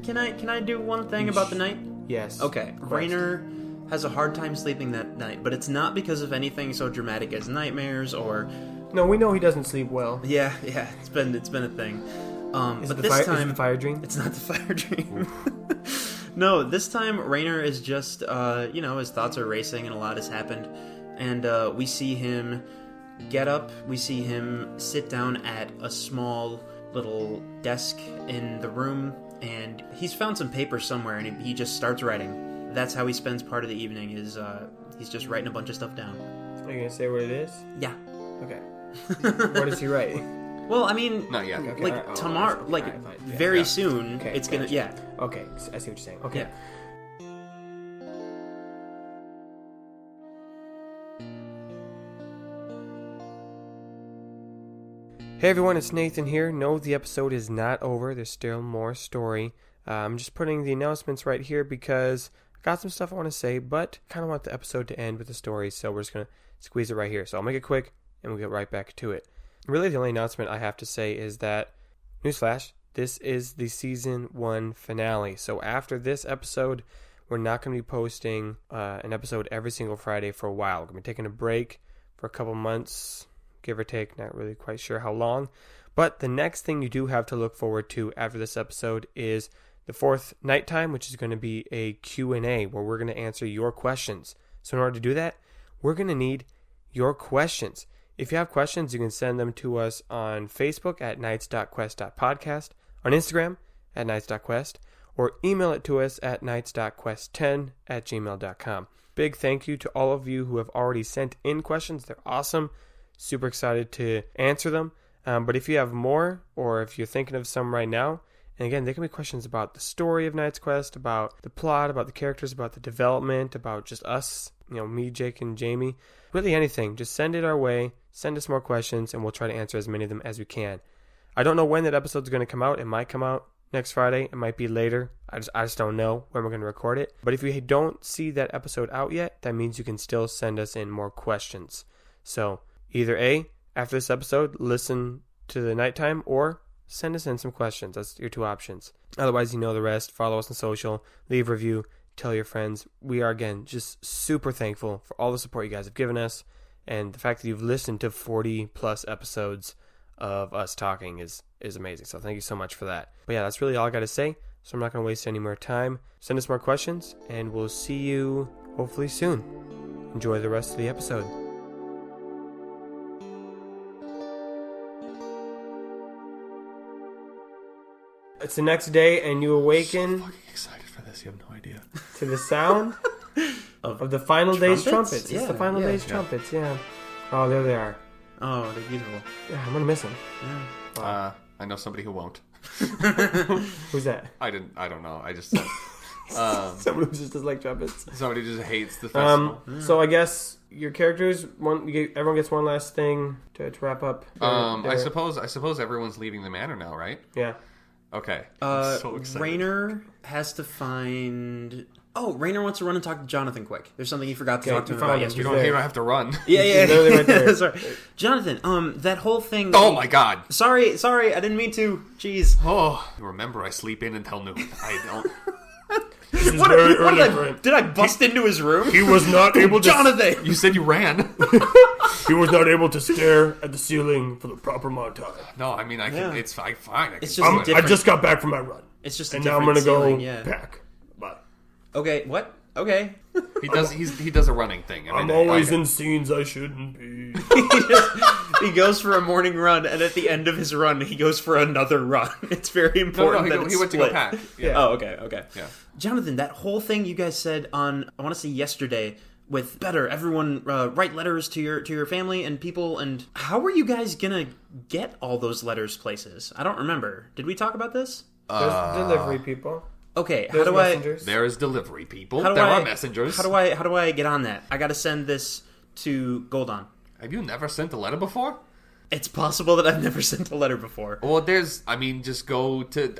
Can I do one thing about the night? yes. Okay, Rainer has a hard time sleeping that night, but it's not because of anything so dramatic as nightmares or No, we know he doesn't sleep well. yeah, it's been a thing. Is But it this is it time the fire dream? it's not the fire dream. No, this time Rainer is just his thoughts are racing and a lot has happened, and we see him get up. We see him sit down at a small little desk in the room, and he's found some paper somewhere, and he just starts writing. That's how he spends part of the evening. Is he's just writing a bunch of stuff down. Are you gonna say what it is? Yeah. Okay. What does he write? Well, I mean, Not yet. Okay, like alright, oh, tomorrow, okay, like alright, fine. Yeah, very yeah. soon, Okay, it's gonna, gotcha. yeah. Okay, I see what you're saying. Okay. Yeah. Hey everyone, it's Nathan here. No, the episode is not over. There's still more story. I'm just putting the announcements right here because I got some stuff I want to say, but I kind of want the episode to end with the story, so we're just going to squeeze it right here. So I'll make it quick, and we'll get right back to it. Really, the only announcement I have to say is that, newsflash, this is the Season 1 finale. So after this episode, we're not going to be posting an episode every single Friday for a while. We're going to be taking a break for a couple months, give or take, not really quite sure how long. But the next thing you do have to look forward to after this episode is the fourth nighttime, which is going to be a Q&A where we're going to answer your questions. So in order to do that, we're going to need your questions. If you have questions, you can send them to us on Facebook at nights.quest.podcast, on Instagram at nights.quest, or email it to us at nights.quest10@gmail.com. Big thank you to all of you who have already sent in questions. They're awesome. Super excited to answer them. But if you have more, or if you're thinking of some right now, and again, they can be questions about the story of Knight's Quest, about the plot, about the characters, about the development, about just us, me, Jake, and Jamie. Really anything. Just send it our way. Send us more questions, and we'll try to answer as many of them as we can. I don't know when that episode's going to come out. It might come out next Friday. It might be later. I just don't know when we're going to record it. But if you don't see that episode out yet, that means you can still send us in more questions. So either A, after this episode, listen to the nighttime, or send us in some questions. That's your two options. Otherwise, you know the rest. Follow us on social, leave a review, tell your friends. We are, again, just super thankful for all the support you guys have given us, and the fact that you've listened to 40 plus episodes of us talking is amazing. So thank you so much for that. But yeah, that's really all I got to say. So I'm not going to waste any more time. Send us more questions, and we'll see you hopefully soon. Enjoy the rest of the episode. It's the next day, and you awaken Fucking excited for this. You have no idea. to the sound of the final day's trumpets. Yeah, It's the final day's trumpets, yeah. Oh, there they are. Oh, they're beautiful. Yeah, I'm gonna miss them. Yeah. I know somebody who won't. Who's that? I don't know. I just said. Someone who just does like trumpets. Somebody just hates the festival. So I guess your characters, everyone gets one last thing to wrap up. I suppose everyone's leaving the manor now, right? Yeah. Okay. I'm so excited. Raynor has to find... Oh, Raynor wants to run and talk to Jonathan quick. There's something he forgot to talk to him about You yesterday. don't have to run. Yeah. literally right there. Sorry. Jonathan, that whole thing... Oh my god. Sorry, I didn't mean to. Jeez. Oh, remember I sleep in until noon. I don't. This is very early for him. Did I bust into his room? He was not able to. Jonathan! You said you ran. He was not able to stare at the ceiling for the proper amount of time. No, I mean I can. Yeah. It's fine. I can It's do just it. a I different... just got back from my run, It's just a and now I'm different gonna go ceiling, yeah. back. Bye. Okay, what? Okay. He does a running thing. Every I'm day. always Okay. in scenes I shouldn't be. He goes for a morning run, and at the end of his run, he goes for another run. It's very important that he went to go pack. Yeah. Oh, okay. Yeah. Jonathan, that whole thing you guys said on, I want to say yesterday, with better everyone write letters to your family and people, and how are you guys gonna get all those letters places? I don't remember. Did we talk about this? There's delivery people. Okay, There's how do messengers. There is delivery people. How do There I- are messengers. How do I get on that? I got to send this to Goldon. Have you never sent a letter before? It's possible that I've never sent a letter before. Well, just go to.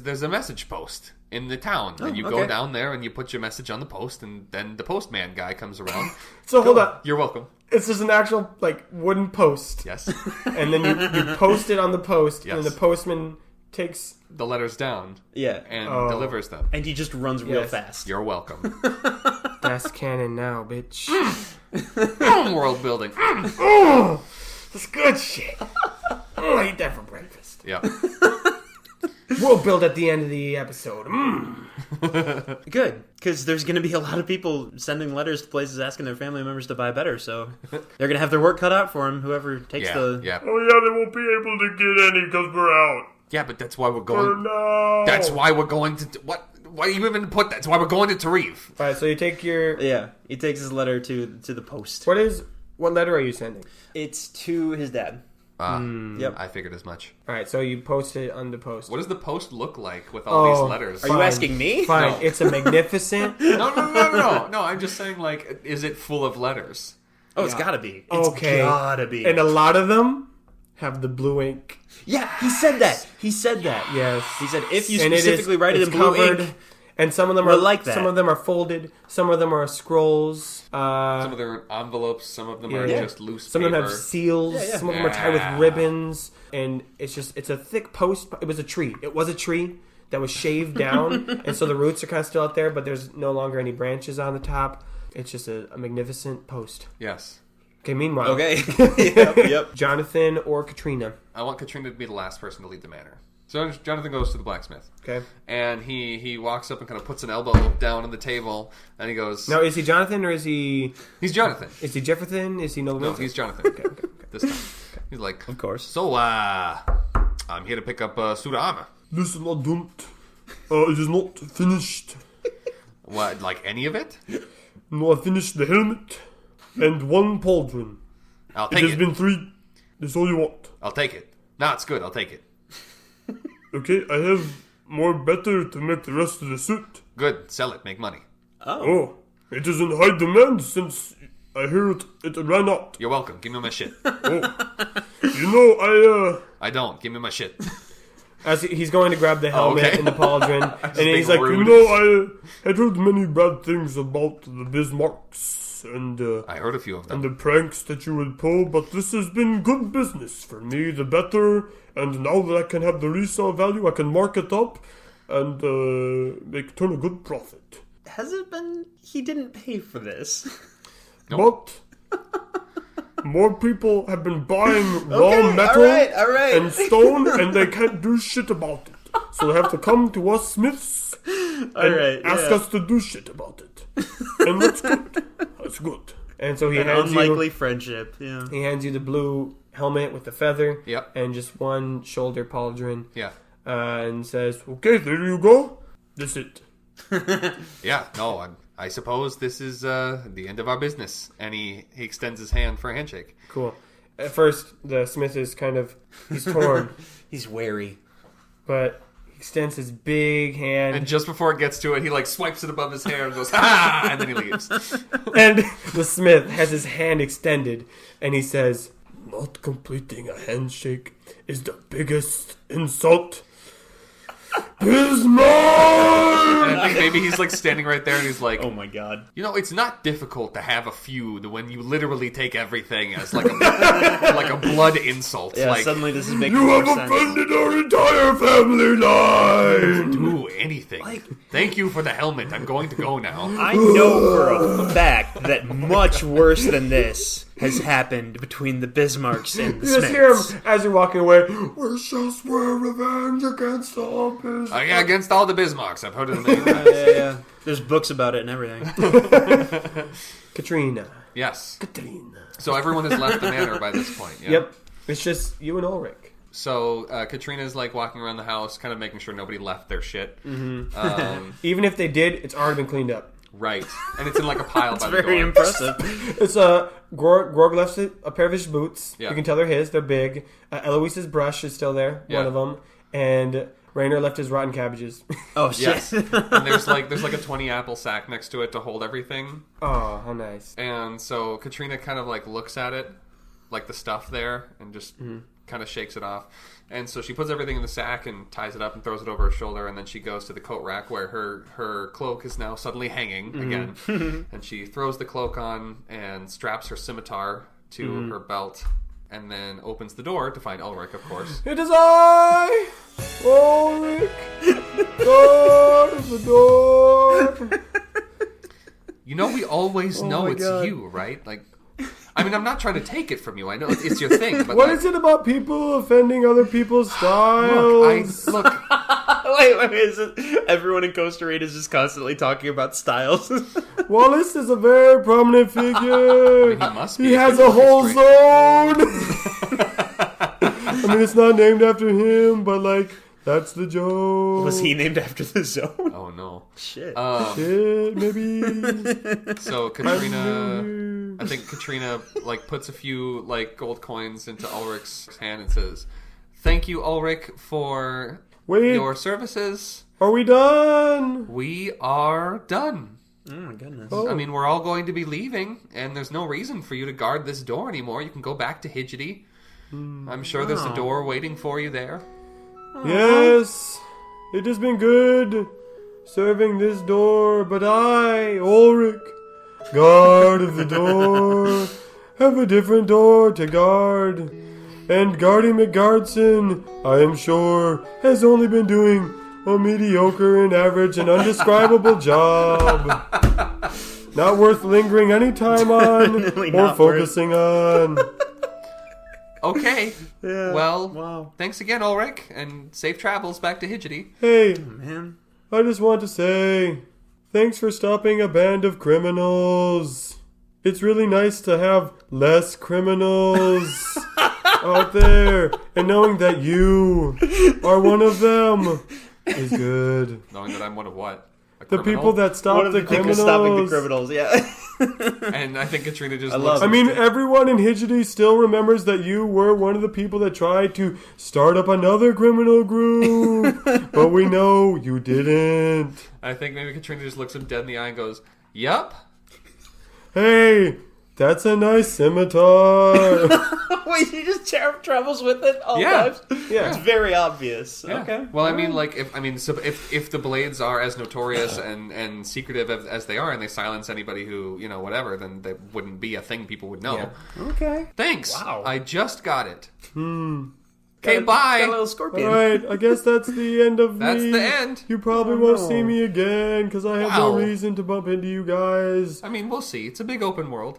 There's a message post in the town, and you go okay. down there and you put your message on the post, and then the postman guy comes around. So hold on. You're welcome. It's just an actual wooden post. Yes. And then you post it on the post, and Yes. the postman takes... The letters down Yeah. and Oh. delivers them. And he just runs real Yes. fast. You're welcome. That's canon now, bitch. World building. Oh, that's good shit. Oh, I eat that for breakfast. Yeah. We'll build at the end of the episode. Good, because there's going to be a lot of people sending letters to places asking their family members to buy better, so they're going to have their work cut out for them, whoever takes Yeah. the... Yeah. Oh yeah, they won't be able to get any because we're out. Yeah, but that's why we're For going. now. That's why we're going to. What? Why do you even put that? That's why we're going to Tarif. Alright, so you take your... Yeah, he takes his letter to the post. What letter are you sending? It's to his dad. Yep. I figured as much. All right, so you post it on the post. What does the post look like with all these letters? Are you asking me? Fine, No. it's a magnificent. No, I'm just saying, like, is it full of letters? Oh, it's gotta be. It's Okay. gotta be. And a lot of them have the blue ink. Yeah, he said that. He said that. Yes. He said if you And specifically write it in it's blue covered, ink. and some of them We're are like that. Some of them are folded. Some of them are scrolls. Some of them are envelopes. Some of them are Yeah. just loose Some paper. of them have seals. Yeah. Some of them are tied with ribbons. And it's a thick post. It was a tree. It was a tree that was shaved down. And so the roots are kind of still out there, but there's no longer any branches on the top. It's just a magnificent post. Yes. Okay, meanwhile. Okay. yep. Jonathan or Katrina. I want Katrina to be the last person to leave the manor. So Jonathan goes to the blacksmith. Okay. And he walks up and kind of puts an elbow down on the table, and he goes... Now, is he Jonathan or is he He's Jonathan. Jefferson? Is he Nolan? No, he's Jonathan. Okay. This time. He's like, Of course. so, I'm here to pick up a suit of armor. Listen, I don't. It is not finished. What, like any of it? No, I finished the helmet and one pauldron. I'll It take has it. been 3. That's all you want. I'll take it. No, it's good. I'll take it. Okay, I have more better to make the rest of the suit. Good. Sell it. Make money. Oh, it is in high demand since I hear it ran out. You're welcome. Give me my shit. You know, I don't. Give me my shit. As he's going to grab the helmet okay. and the pauldron, and being he's like, rude. you know, I had heard many bad things about the Bismarcks and I heard a few of them. the pranks that you would pull, but this has been good business for me, the better. And now that I can have the resale value, I can mark it up and turn a good profit. Has it been? He didn't pay for this. Nope. But more people have been buying raw metal all right. and stone, and they can't do shit about it. So they have to come to us smiths and ask us to do shit about it. And that's good. That's good. and so he An hands unlikely you friendship. Yeah. he hands you the blue helmet with the feather, Yep. and just one shoulder pauldron, Yeah. and says, Okay, there you go. That's it. Yeah. No, I suppose this is the end of our business. And he extends his hand for a handshake. "Cool." At first, the smith is he's torn, He's wary. but he extends his big hand, And just before it gets to it, he like swipes it above his hair and goes, ha! And then he leaves. and the smith has his hand extended, and he says, Not completing a handshake is the biggest insult. Bismarck! And I think maybe he's like standing right there and he's like, Oh my god. you know, it's not difficult to have a feud when you literally take everything as like a like a blood insult. Yeah. like, Suddenly this is making You more have sense. offended our entire family line! do anything. Thank you for the helmet. I'm going to go now. I know for a fact that much worse than this has happened between the Bismarcks and the you just hear Smiths. him as you're walking away. We shall swear revenge against all Bismarck. Yeah, against all the Bismarcks. I've heard of them. Yeah. There's books about it and everything. Katrina. Yes. Katrina. So everyone has left the manor by this point. Yeah? Yep. It's just you and Ulrich. So Katrina's like walking around the house, kind of making sure nobody left their shit. Even if they did, it's already been cleaned up. Right, and it's in like a pile by the door. Very impressive. It's Grorg left a pair of his boots. Yeah. You can tell they're his. They're big. Eloise's brush is still there. Yeah. One of them. And Rainer left his rotten cabbages. Oh shit. Yes, and there's like a 20 apple sack next to it to hold everything. Oh, how nice. And so Katrina kind of like looks at it, like the stuff there, and just kind of shakes it off. And so she puts everything in the sack and ties it up and throws it over her shoulder. And then she goes to the coat rack where her cloak is now suddenly hanging again. And she throws the cloak on and straps her scimitar to her belt. And then opens the door to find Ulrich, of course. It is I, Ulrich. God of the door. You know, we always know my it's God. you, right? Like, I mean, I'm not trying to take it from you. I know it's your thing, but What like, is it about people offending other people's styles? look. wait, is it, everyone in Costarine is just constantly talking about styles. Wallace is a very prominent figure. He must be. He if has he's a whole history. zone. I mean, it's not named after him, but like, that's the joke. Was he named after the zone? Oh no. Shit. Shit, maybe. So Katrina, I think Katrina like puts a few like gold coins into Ulrich's hand and says, "Thank you, Ulrich, for Wait, your services. are we done? We are done. Oh my goodness. Oh. I mean, we're all going to be leaving, and there's no reason for you to guard this door anymore. You can go back to Hidgety. I'm sure there's a door waiting for you there." Yes, it has been good serving this door, but I, Ulrich, guard of the door, have a different door to guard. And Guardy McGardson, I am sure, has only been doing a mediocre and average and undescribable job. Not worth lingering any time on Definitely or not focusing on. Okay. Yeah. Well, Wow. thanks again, Ulrich, and safe travels back to Hidgety. Hey, Man. I just want to say, thanks for stopping a band of criminals. It's really nice to have less criminals out there, and knowing that you are one of them is good. Knowing that I'm one of what? A The criminal? people that One stop of the the people criminals. stopping the criminals, yeah. And I think Katrina just I looks love I mean, everyone in Hidgety still remembers that you were one of the people that tried to start up another criminal group, but we know you didn't. I think maybe Katrina just looks him dead in the eye and goes, "Yup." Hey, that's a nice scimitar. Wait, he just travels with it all Yeah. times? Yeah. It's very obvious. Yeah. Okay. Well, I mean, like, if the blades are as notorious and secretive as they are, and they silence anybody who, you know, whatever, then they wouldn't be a thing people would know. Yeah. Okay. Thanks. Wow. I just got it. Okay, bye. Got a little scorpion. Alright, I guess that's the end of That's me. the end. You probably Oh, won't no. see me again, because I have Wow. no reason to bump into you guys. I mean, we'll see. It's a big open world.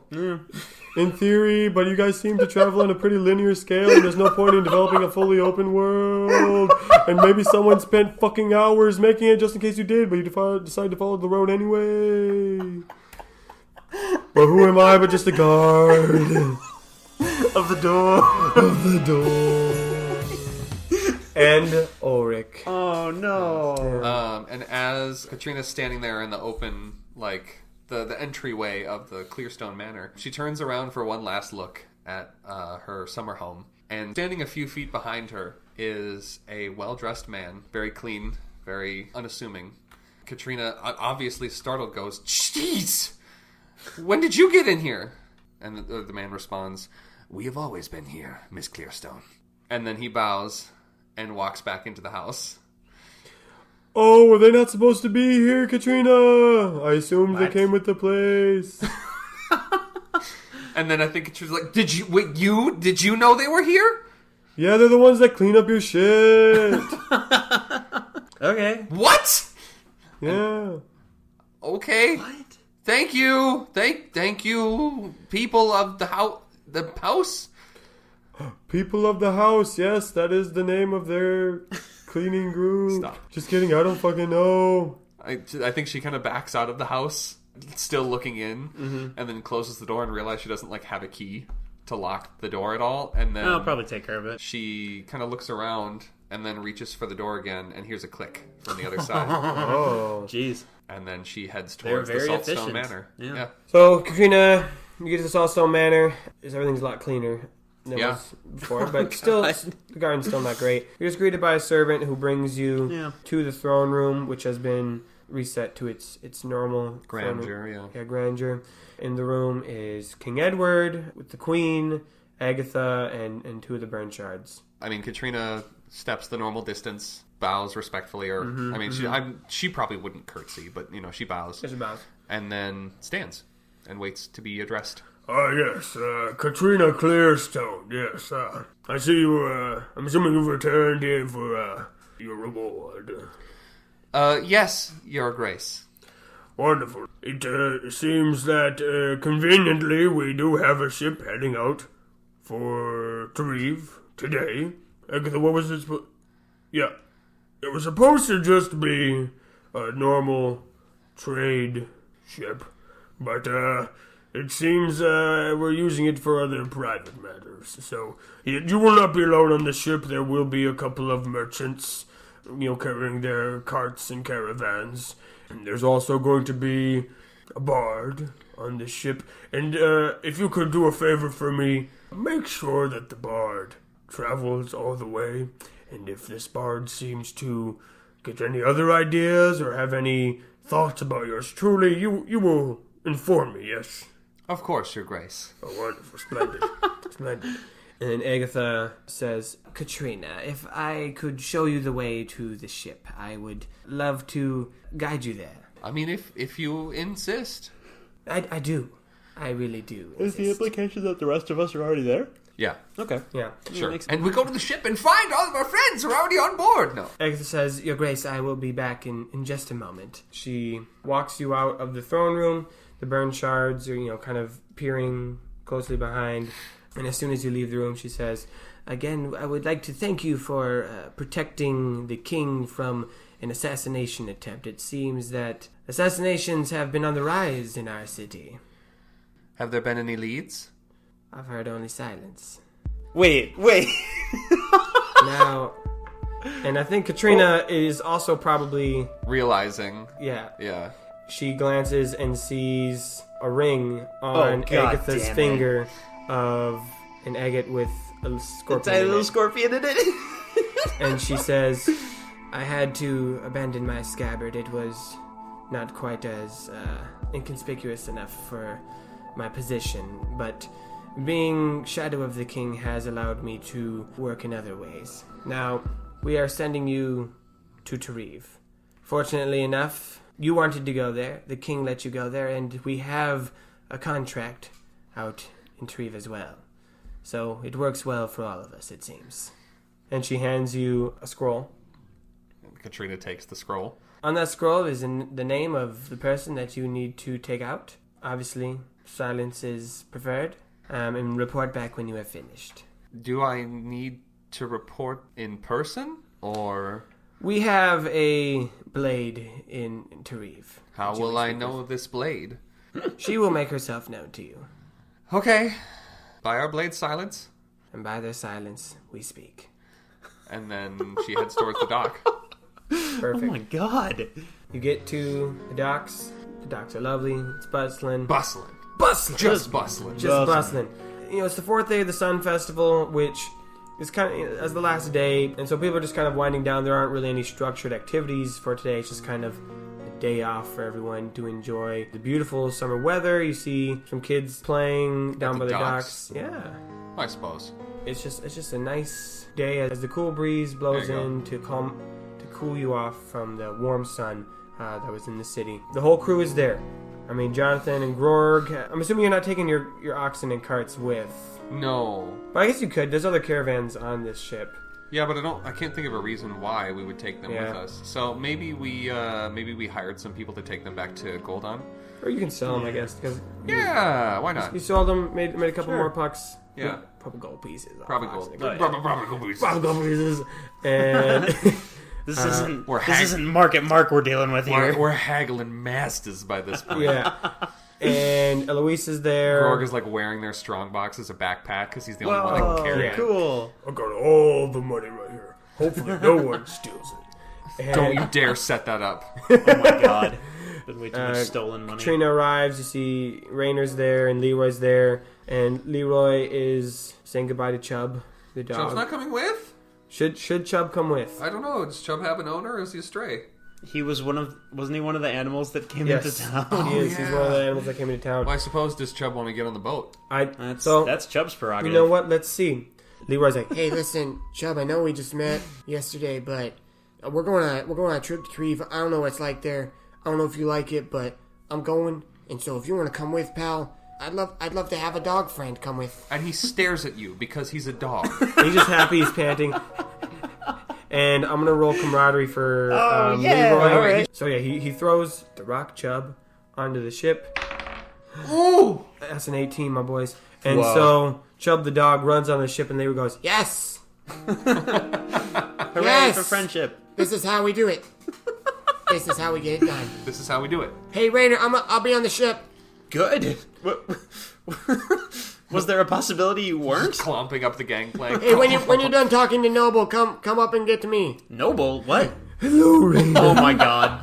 In theory, but you guys seem to travel on a pretty linear scale, and there's no point in developing a fully open world. And maybe someone spent fucking hours making it just in case you did, but you decided to follow the road anyway. Well, who am I but just a guard Of the door. of the door? And Ulrich. Oh, no. And as Katrina's standing there in the open, like, the entryway of the Clearstone Manor, she turns around for one last look at her summer home. And standing a few feet behind her is a well-dressed man, very clean, very unassuming. Katrina, obviously startled, goes, "Jeez! When did you get in here?" And the man responds, "We have always been here, Miss Clearstone." And then he bows and walks back into the house. Oh, were they not supposed to be here, Katrina? I assumed they What? came with the place. And then I think she was like, "Did you know they were here?" Yeah, they're the ones that clean up your shit. Okay. What? Yeah. Okay. What? Thank you. Thank you, people of the house. People of the house, yes, that is the name of their cleaning group. Stop. Just kidding, I don't fucking know. I think she kind of backs out of the house, still looking in, and then closes the door and realizes she doesn't like have a key to lock the door at all. And then I'll probably take care of it. she kind of looks around and then reaches for the door again and hears a click from the other side. Oh. Jeez. And then she heads They're towards the very Saltstone efficient. Manor. Yeah. So, Katrina, you get to the Saltstone Manor. Everything's a lot cleaner than it Yeah. was before, but still, the garden's still not great. You're just greeted by a servant who brings you Yeah. to the throne room, which has been reset to its normal throne room. Grandeur, yeah. Grandeur. In the room is King Edward with the Queen, Agatha, and two of the Burnshards. I mean, Katrina steps the normal distance, bows respectfully, or I mean, she probably wouldn't curtsy, but you know, she bows Just about. and then stands and waits to be addressed. Yes, Katrina Clearstone, yes. I see you, I'm assuming you've returned here for, your reward. Yes, Your Grace. Wonderful. It seems that, conveniently, we do have a ship heading out for Treve today. Agatha, what was it? Yeah. It was supposed to just be a normal trade ship, but, it seems we're using it for other private matters. So you will not be alone on the ship. There will be a couple of merchants, you know, carrying their carts and caravans. And there's also going to be a bard on this ship, and if you could do a favor for me, make sure that the bard travels all the way, and if this bard seems to get any other ideas or have any thoughts about yours truly, you will inform me, yes? Of course, Your Grace. Oh, wonderful. Splendid. Splendid. And then Agatha says, Katrina, if I could show you the way to the ship, I would love to guide you there. I mean, if you insist. I do. I really do. Is the implication that the rest of us are already there? Yeah. Okay. Yeah. Sure. And we go to the ship and find all of our friends who are already on board. No. Agatha says, Your Grace, I will be back in just a moment. She walks you out of the throne room. The burn shards are, kind of peering closely behind. And as soon as you leave the room, she says, Again, I would like to thank you for protecting the king from an assassination attempt. It seems that assassinations have been on the rise in our city. Have there been any leads? I've heard only silence. Wait. Now, and I think Katrina is also probably... Realizing. Yeah. She glances and sees a ring on God Agatha's damn it. finger of an agate with a scorpion Tiny in little it. scorpion in it. And she says, I had to abandon my scabbard. It was not quite as inconspicuous enough for my position, but being Shadow of the King has allowed me to work in other ways. Now, we are sending you to Tareve. Fortunately enough, you wanted to go there. The king let you go there, and we have a contract out in Tareve as well. So it works well for all of us, it seems. And she hands you a scroll. Katrina takes the scroll. On that scroll is the name of the person that you need to take out. Obviously, silence is preferred. And report back when you have finished. Do I need to report in person, or... We have a blade in Tareve. How will I know this blade? She will make herself known to you. Okay. By our blade's silence. And by their silence, we speak. And then she heads towards the dock. Perfect. Oh my god. You get to the docks. The docks are lovely. It's bustling. Bustling. Bustling! Just bustling. Just bustling. It's the 4th day of the Sun Festival, which is kind of as the last day, and so people are just kind of winding down. There aren't really any structured activities for today. It's just kind of a day off for everyone to enjoy the beautiful summer weather. You see some kids playing down by the the docks? docks. Yeah. I suppose. It's just a nice day as the cool breeze blows There you in to cool you off from the warm sun that was in the city. The whole crew is there. I mean, Jonathan and Grorg. I'm assuming you're not taking your oxen and carts with. No. But I guess you could. There's other caravans on this ship. Yeah, but I can't think of a reason why we would take them Yeah. with us. So maybe we hired some people to take them back to Goldon. Or you can sell them, I guess, because Yeah, why not? you sold them, made a couple more pucks. Yeah. Probably gold pieces. Probably Obviously. gold. Probably gold. Probably gold pieces. And This isn't we're this isn't Market Mark we're dealing with here. We're haggling masters by this point. yeah. And Eloise is there. Grorg is like wearing their strong box as a backpack because he's the only one that can carry it. Cool. I got all the money right here. Hopefully no one steals it. And, Don't you dare set that up. Oh my god. Been way too much stolen money. Katrina arrives. You see Rainer's there and Leroy's there. And Leroy is saying goodbye to Chubb, the dog. Chubb's not coming with? Should Chubb come with? I don't know. Does Chubb have an owner or is he a stray? He was wasn't he one of the animals that came Yes. into town? He is. He's one of the animals that came into town. Well, I suppose does Chubb want to get on the boat? That's Chubb's prerogative. You know what? Let's see. Leroy's like, Hey, listen, Chubb, I know we just met yesterday, but we're going on a trip to Tareve. I don't know what it's like there. I don't know if you like it, but I'm going. And so if you want to come with, pal, I'd love to have a dog friend come with. And he stares at you because he's a dog. he's just happy. He's panting. And I'm gonna roll camaraderie for yeah, Leroy. all right. So yeah, he throws the rock Chubb onto the ship. Ooh! That's an 18, my boys. And Whoa. so Chubb the dog runs on the ship, and Leroy goes, Yes! Hooray Yes! for friendship. This is how we do it. This is how we get it done. This is how we do it. Hey, Rainer, I'll be on the ship. Good. Was there a possibility you weren't? Clomping up the gangplank. Hey, when you're done talking to Noble, come up and get to me. Noble? What? "Hello, Rainer." Oh my god.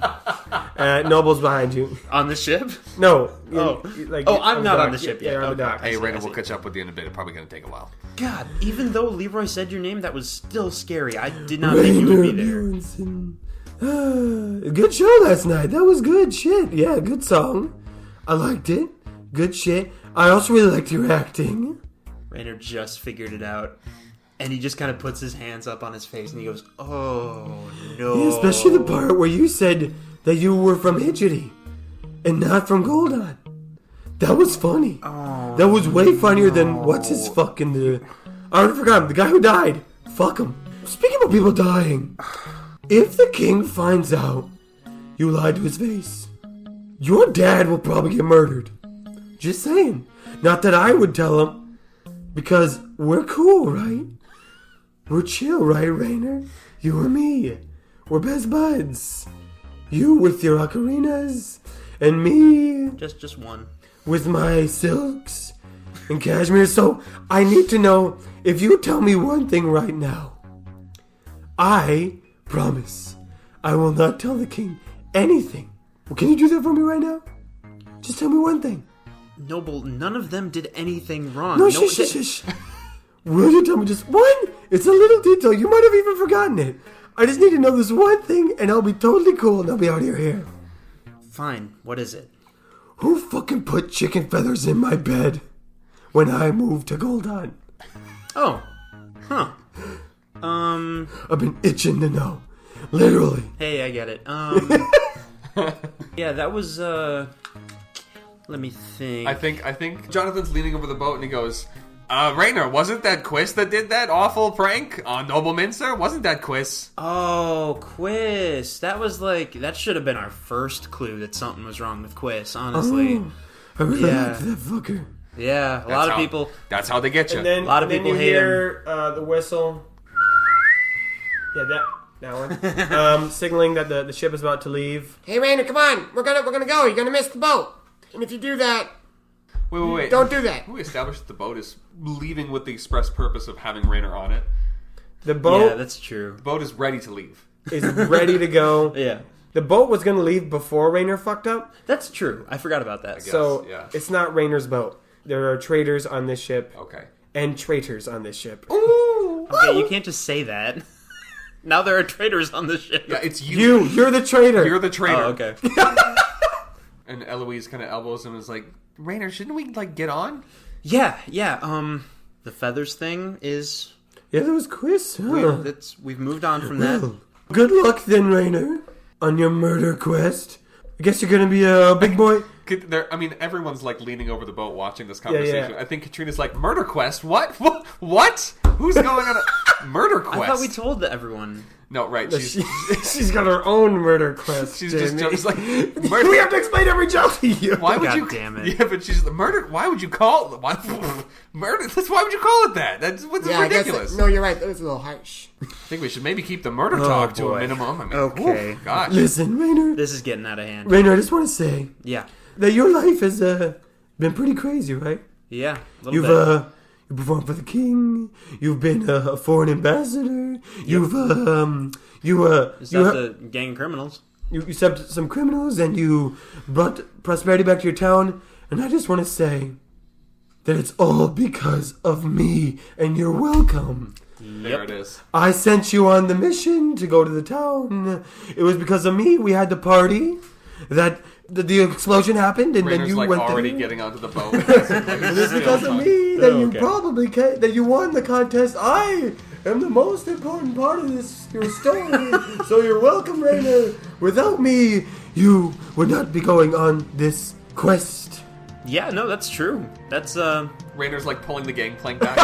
Noble's behind you. On the ship? No. I'm not on the ship yet. Yeah, on the Okay. dock. Hey, Rainer, we'll catch up with you in a bit. It's probably going to take a while. God, even though Leroy said your name, that was still scary. I did not think you would be there. Bjornsson. Good show last night. That was good shit. Yeah, good song. I liked it. Good shit. I also really liked your acting. Rainer just figured it out. And he just kind of puts his hands up on his face and he goes, oh, no. Yeah, especially the part where you said that you were from Hitchity and not from Goldon. That was funny. Oh, that was way funnier than what's his fucking... I already forgot him. The guy who died. Fuck him. Speaking of people dying, if the king finds out you lied to his face, your dad will probably get murdered. Just saying. Not that I would tell him, because we're cool, right? We're chill, right, Rainer? You and me. We're best buds. You with your ocarinas, and me just one. with my silks and cashmere. So I need to know if you tell me one thing right now. I promise I will not tell the king anything. Well, can you do that for me right now? Just tell me one thing. Noble, none of them did anything wrong. No, shush. Will you tell me just one? It's a little detail. You might have even forgotten it. I just need to know this one thing, and I'll be totally cool, and I'll be out of your hair. Fine, what is it? Who fucking put chicken feathers in my bed when I moved to Goldon? Oh. Huh. I've been itching to know. Literally. Hey, I get it. Yeah, that was, let me think. I think Jonathan's leaning over the boat and he goes, Rainer, wasn't that Quiz that did that awful prank on Noble Minster? Wasn't that Quiz? Oh, Quiz. That was that should have been our first clue that something was wrong with Quiz, honestly. Oh, I really Yeah. liked that fucker. Yeah, a lot of people. That's how they get you. And then, A lot of then people you hate hear the whistle. Yeah, that one. Signaling that the ship is about to leave. Hey, Rainer, come on. We're gonna go. You're gonna miss the boat. And if you do that, Wait. don't do that. We established that the boat is leaving with the express purpose of having Rainer on it. The boat Yeah, that's true. The boat is ready to leave. is ready to go. Yeah, The boat was going to leave before Rainer fucked up. that's true. I forgot about that. So yeah. it's not Rainer's boat. There are traitors on this ship. Okay. And traitors on this ship. Okay, you can't just say that. Now there are traitors on the ship. Yeah, it's you. You're the traitor. You're the traitor. Oh, okay. And Eloise kind of elbows him and is like, Rainer, shouldn't we, get on? Yeah. The feathers thing is... Yeah, that was Quiz. Huh? We've moved on from that. Well, good luck then, Rainer, on your murder quest. I guess you're gonna be a big boy. Everyone's leaning over the boat watching this conversation. Yeah. I think Katrina's like, murder quest? What? What? Who's going on a murder quest? I thought we told everyone. No, right. She's got her own murder quest. She's Jamie. just like, murder. We have to explain every joke to you. Why would God you? damn it. Yeah, but she's murder. Why would you call it murder? Why would you call it that? That's Yeah, ridiculous. no, you're right. That was a little harsh. I think we should maybe keep the murder talk to a boy. minimum. Okay. Gosh. Listen, Rainer. This is getting out of hand. Rainer, I just want to say Yeah. that your life has been pretty crazy, right? Yeah. A little You've bit. you performed for the king. You've been a foreign ambassador. You've Stop the gang of criminals. you stopped some criminals and you brought prosperity back to your town. And I just want to say that it's all because of me, and you're welcome. There it is. I sent you on the mission to go to the town. It was because of me we had the party that the explosion happened, and then Rainer's you went already there. getting onto the boat. It's because of me that you probably that you won the contest. I am the most important part of your story. So you're welcome, Rainer. Without me, you would not be going on this Yeah, no, that's true. That's, Rainer's pulling the gangplank back.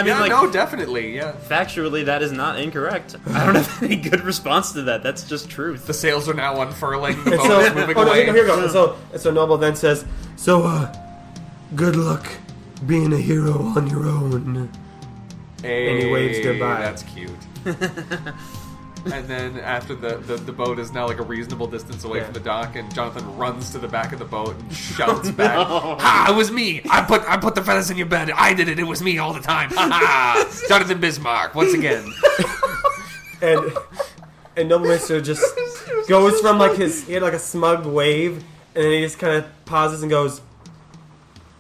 no, Definitely, yeah. factually, that is not incorrect. I don't have any good response to that. That's just truth. The sails are now unfurling. The And boat so, is moving oh, no, away. here we go. So Noble then says, So, good luck being a hero on your own. Hey, And he waves goodbye. That's cute. And then after the boat is now a reasonable distance away from the dock, and Jonathan runs to the back of the boat and shouts back, "Ha! It was me! I put the feathers in your bed. I did it. It was me all the time. Ha ha! Jonathan Bismarck once again." and And Noblemeister just goes from like he had like a smug wave, and then he just kind of pauses and goes,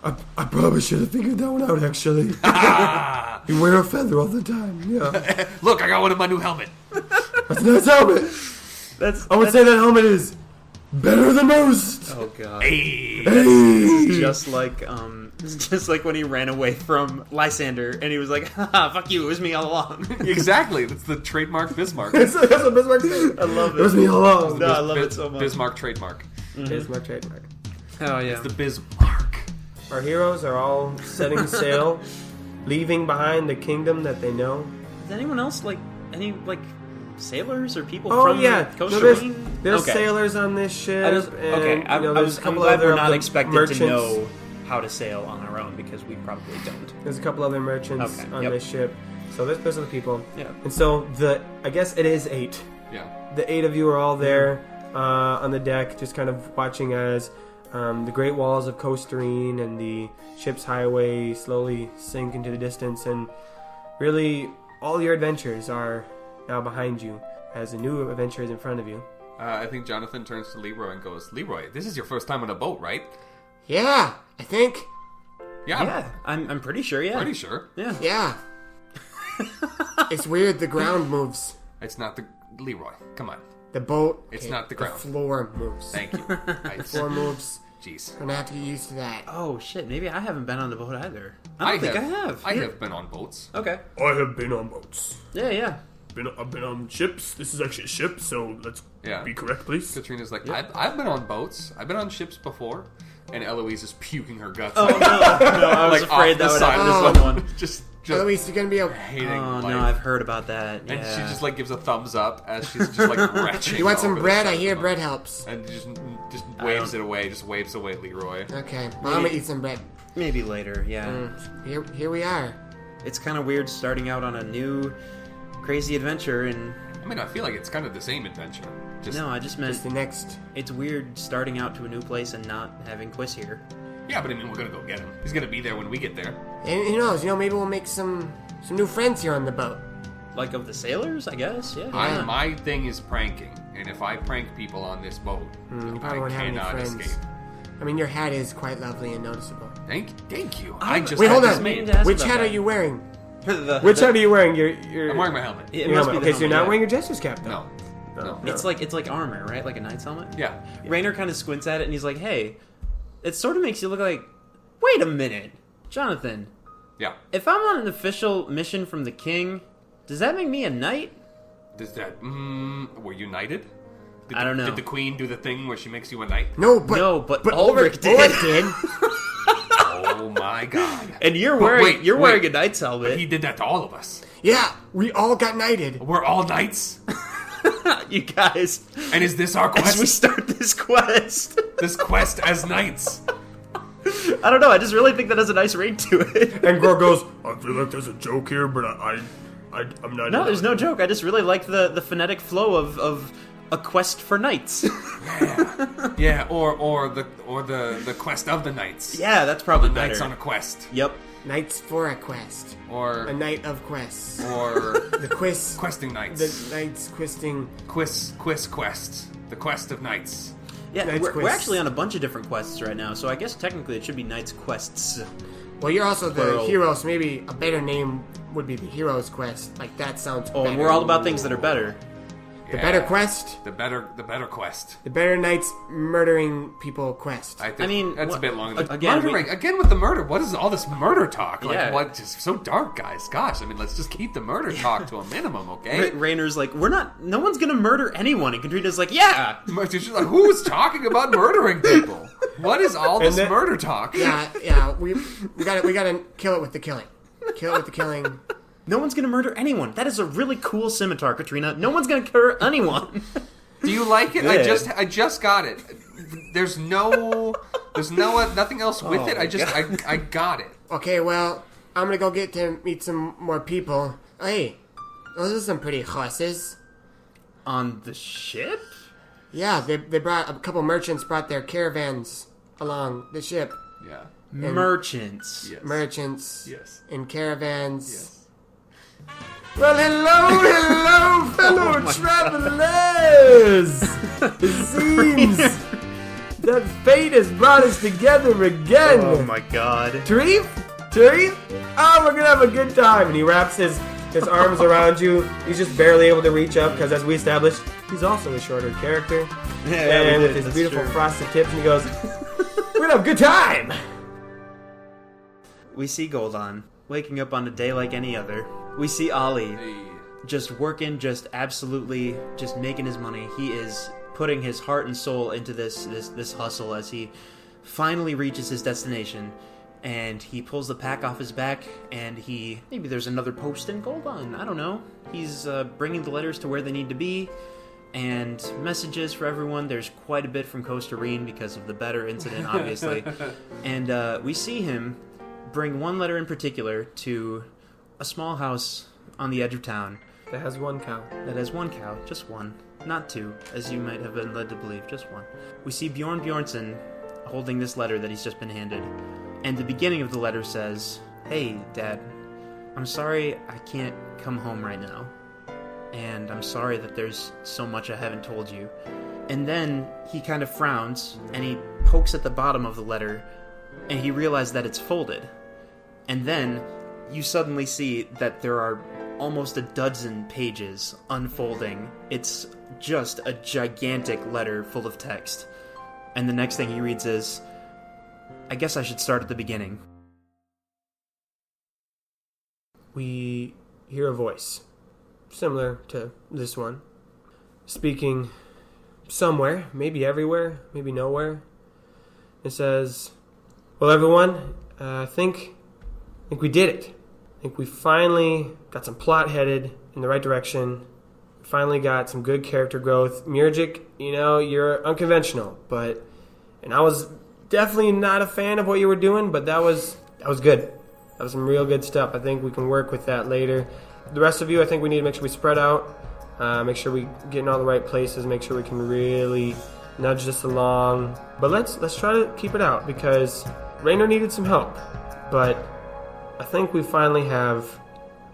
I probably should have figured that one out, actually. You wear a feather all the time, yeah. Look, I got one in my new helmet. That's a nice helmet. I would say that helmet is better than most. Oh god. Hey. It's just like when he ran away from Lysander and he was like, haha, fuck you, it was me all along. Exactly. That's the trademark Bismarck. That's what Bismarck said. I love It was me all along. No, I love it so much. Bismarck trademark. Bismarck trademark. Oh yeah. It's the Bismarck. Our heroes are all setting sail, leaving behind the kingdom that they know. Is anyone else any sailors or people Oh from yeah, Costarine? there's Okay. sailors on this ship. I'm there's a couple glad other we're not of the expected merchants. to know how to sail on our own because we probably don't. There's a couple other merchants Okay, on yep. this ship. So those are the people. Yeah. And so I guess it is 8. Yeah. The 8 of you are all there on the deck, just kind of watching as the great walls of Costarine and the ship's highway slowly sink into the distance, and really all your adventures are now behind you as a new adventure is in front of you. I think Jonathan turns to Leroy and goes, Leroy, this is your first time on a boat, right? Yeah, I think. Yeah. I'm pretty sure. Yeah. Pretty sure. Yeah. Yeah. It's weird. The ground moves. It's not the... Leroy, come on. The boat. It's not the ground. floor moves. Thank you. The floor moves. Jeez. We're gonna have to get used to that. Oh shit! Maybe I haven't been on the boat either. I don't think I have. I have been on boats. Okay. I have been on boats. Yeah. I've been on ships. This is actually a ship, so let's Yeah. be correct, please. Katrina's like, I've been on boats. I've been on ships before. And Eloise is puking her guts Oh out. no! I was Like, afraid off that the would happen side. to someone. just Eloise, you're gonna be okay. hating Oh life. no! I've heard about that. And Yeah. she just like gives a thumbs up as she's just like retching. You want some over bread? the I hear side. bread helps. And just waves it away. Just waves away Leroy. Okay, well, I'm gonna eat some bread. Maybe later. Yeah. Here we are. It's kind of weird starting out on a new, crazy adventure, and I mean, I feel like it's kind of the same adventure. Just no, I just meant It's the next. it's weird starting out to a new place and not having Quiz here. yeah, but I mean, we're gonna go get him. He's gonna be there when we get there. And who knows? Maybe we'll make some new friends here on the boat. Like of the sailors, I guess. Yeah. My thing is pranking, and if I prank people on this boat, You probably I won't have any cannot friends. escape. I mean, your hat is quite lovely and noticeable. Thank you. Wait, hold just on. meaning to ask Which about hat that. are you wearing? Which hat are you wearing? Your I'm wearing my helmet. It your must helmet. be the Okay, so you're helmet, not yeah. wearing your jester's cap, though. No. It's like armor, right? Like a knight's helmet. Yeah. Raynor kind of squints at it and he's like, "Hey, it sort of makes you look like. Wait a minute, Jonathan. Yeah. If I'm on an official mission from the king, does that make me a knight? Does that? Were you knighted? I don't know. Did the queen do the thing where she makes you a knight? No, but Ulrich did. Ulrich did. Oh my god. And you're But wearing wait. wearing a knight's helmet. He did that to all of us. Yeah, we all got knighted. We're all knights. You guys, And is this our as we quest? start this quest, This quest as knights. I don't know. I just really think that has a nice ring to it. And Grorg goes, I feel like there's a joke here, but I'm not. No, there's no joke. I just really like the phonetic flow of a quest for knights. Yeah, or the quest of the knights. Yeah, that's probably better. Knights on a quest. Yep. Knights for a quest. Or A knight of quests. the The quiz. questing knights. The knights questing. Quest. The quest of knights. Yeah, Knight's we're quests. actually on a bunch of different quests right now, so I guess technically it should be Knight's Quests. Well, you're also the Plural. hero, so maybe a better name would be the hero's quest. Like that sounds. Oh, better. and we're all about things that are better. The better quest. The better quest. The better knights murdering people quest. I think I mean, that's what- a bit long. again, Again with the murder. What is all this murder talk? Like, Yeah. what? Just so dark, guys. Gosh, I mean, let's just keep the murder talk to a minimum, okay? Raynor's like, no one's gonna murder anyone, and Katrina's like, yeah! She's like, who's talking about murdering people? What is all this then- murder talk? Yeah. We gotta kill it with the killing. Kill it with the killing. No one's gonna murder anyone. That is a really cool scimitar, Katrina. No one's gonna kill anyone. Do you like it? Good. I just got it. There's nothing else with Oh it. I got it. Okay, well, I'm gonna go get to meet some more people. Hey, those are some pretty horses. On the ship? Yeah, they brought a couple merchants brought their caravans along the ship. Yeah. Merchants. Yes. Merchants Yes. in caravans. Yes. Well, hello, fellow travelers! It seems that fate has brought us together again. Oh my god. Tarif? Oh, we're gonna have a good time. And he wraps his arms around you. He's just barely able to reach up because, as we established, he's also a shorter character. And with his beautiful frosted tips, and he goes, we're gonna have a good time. We see Goldon waking up on a day like any other. We see Ollie just working, just absolutely just making his money. He is putting his heart and soul into this hustle as he finally reaches his destination. And he pulls the pack off his back, and maybe there's another post in Goldon. I don't know. He's bringing the letters to where they need to be, and messages for everyone. There's quite a bit from Costarine because of the better incident, obviously. And we see him bring one letter in particular to a small house on the edge of town. That has one cow. Just one. Not two, as you might have been led to believe, just one. We see Bjorn Bjornsson holding this letter that he's just been handed. And the beginning of the letter says, "Hey, Dad, I'm sorry I can't come home right now. And I'm sorry that there's so much I haven't told you." And then he kind of frowns, and he pokes at the bottom of the letter, and he realizes that it's folded. And then you suddenly see that there are almost a dozen pages unfolding. It's just a gigantic letter full of text. And the next thing he reads is, "I guess I should start at the beginning." We hear a voice, similar to this one, speaking somewhere, maybe everywhere, maybe nowhere. It says, "Well, everyone, I think we did it. I think we finally got some plot headed in the right direction. We finally got some good character growth. Murgic, you're unconventional, and I was definitely not a fan of what you were doing, but that was good. That was some real good stuff. I think we can work with that later. The rest of you, I think we need to make sure we spread out, make sure we get in all the right places, make sure we can really nudge this along. But let's try to keep it out, because Raynor needed some help. But I think we finally have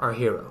our hero."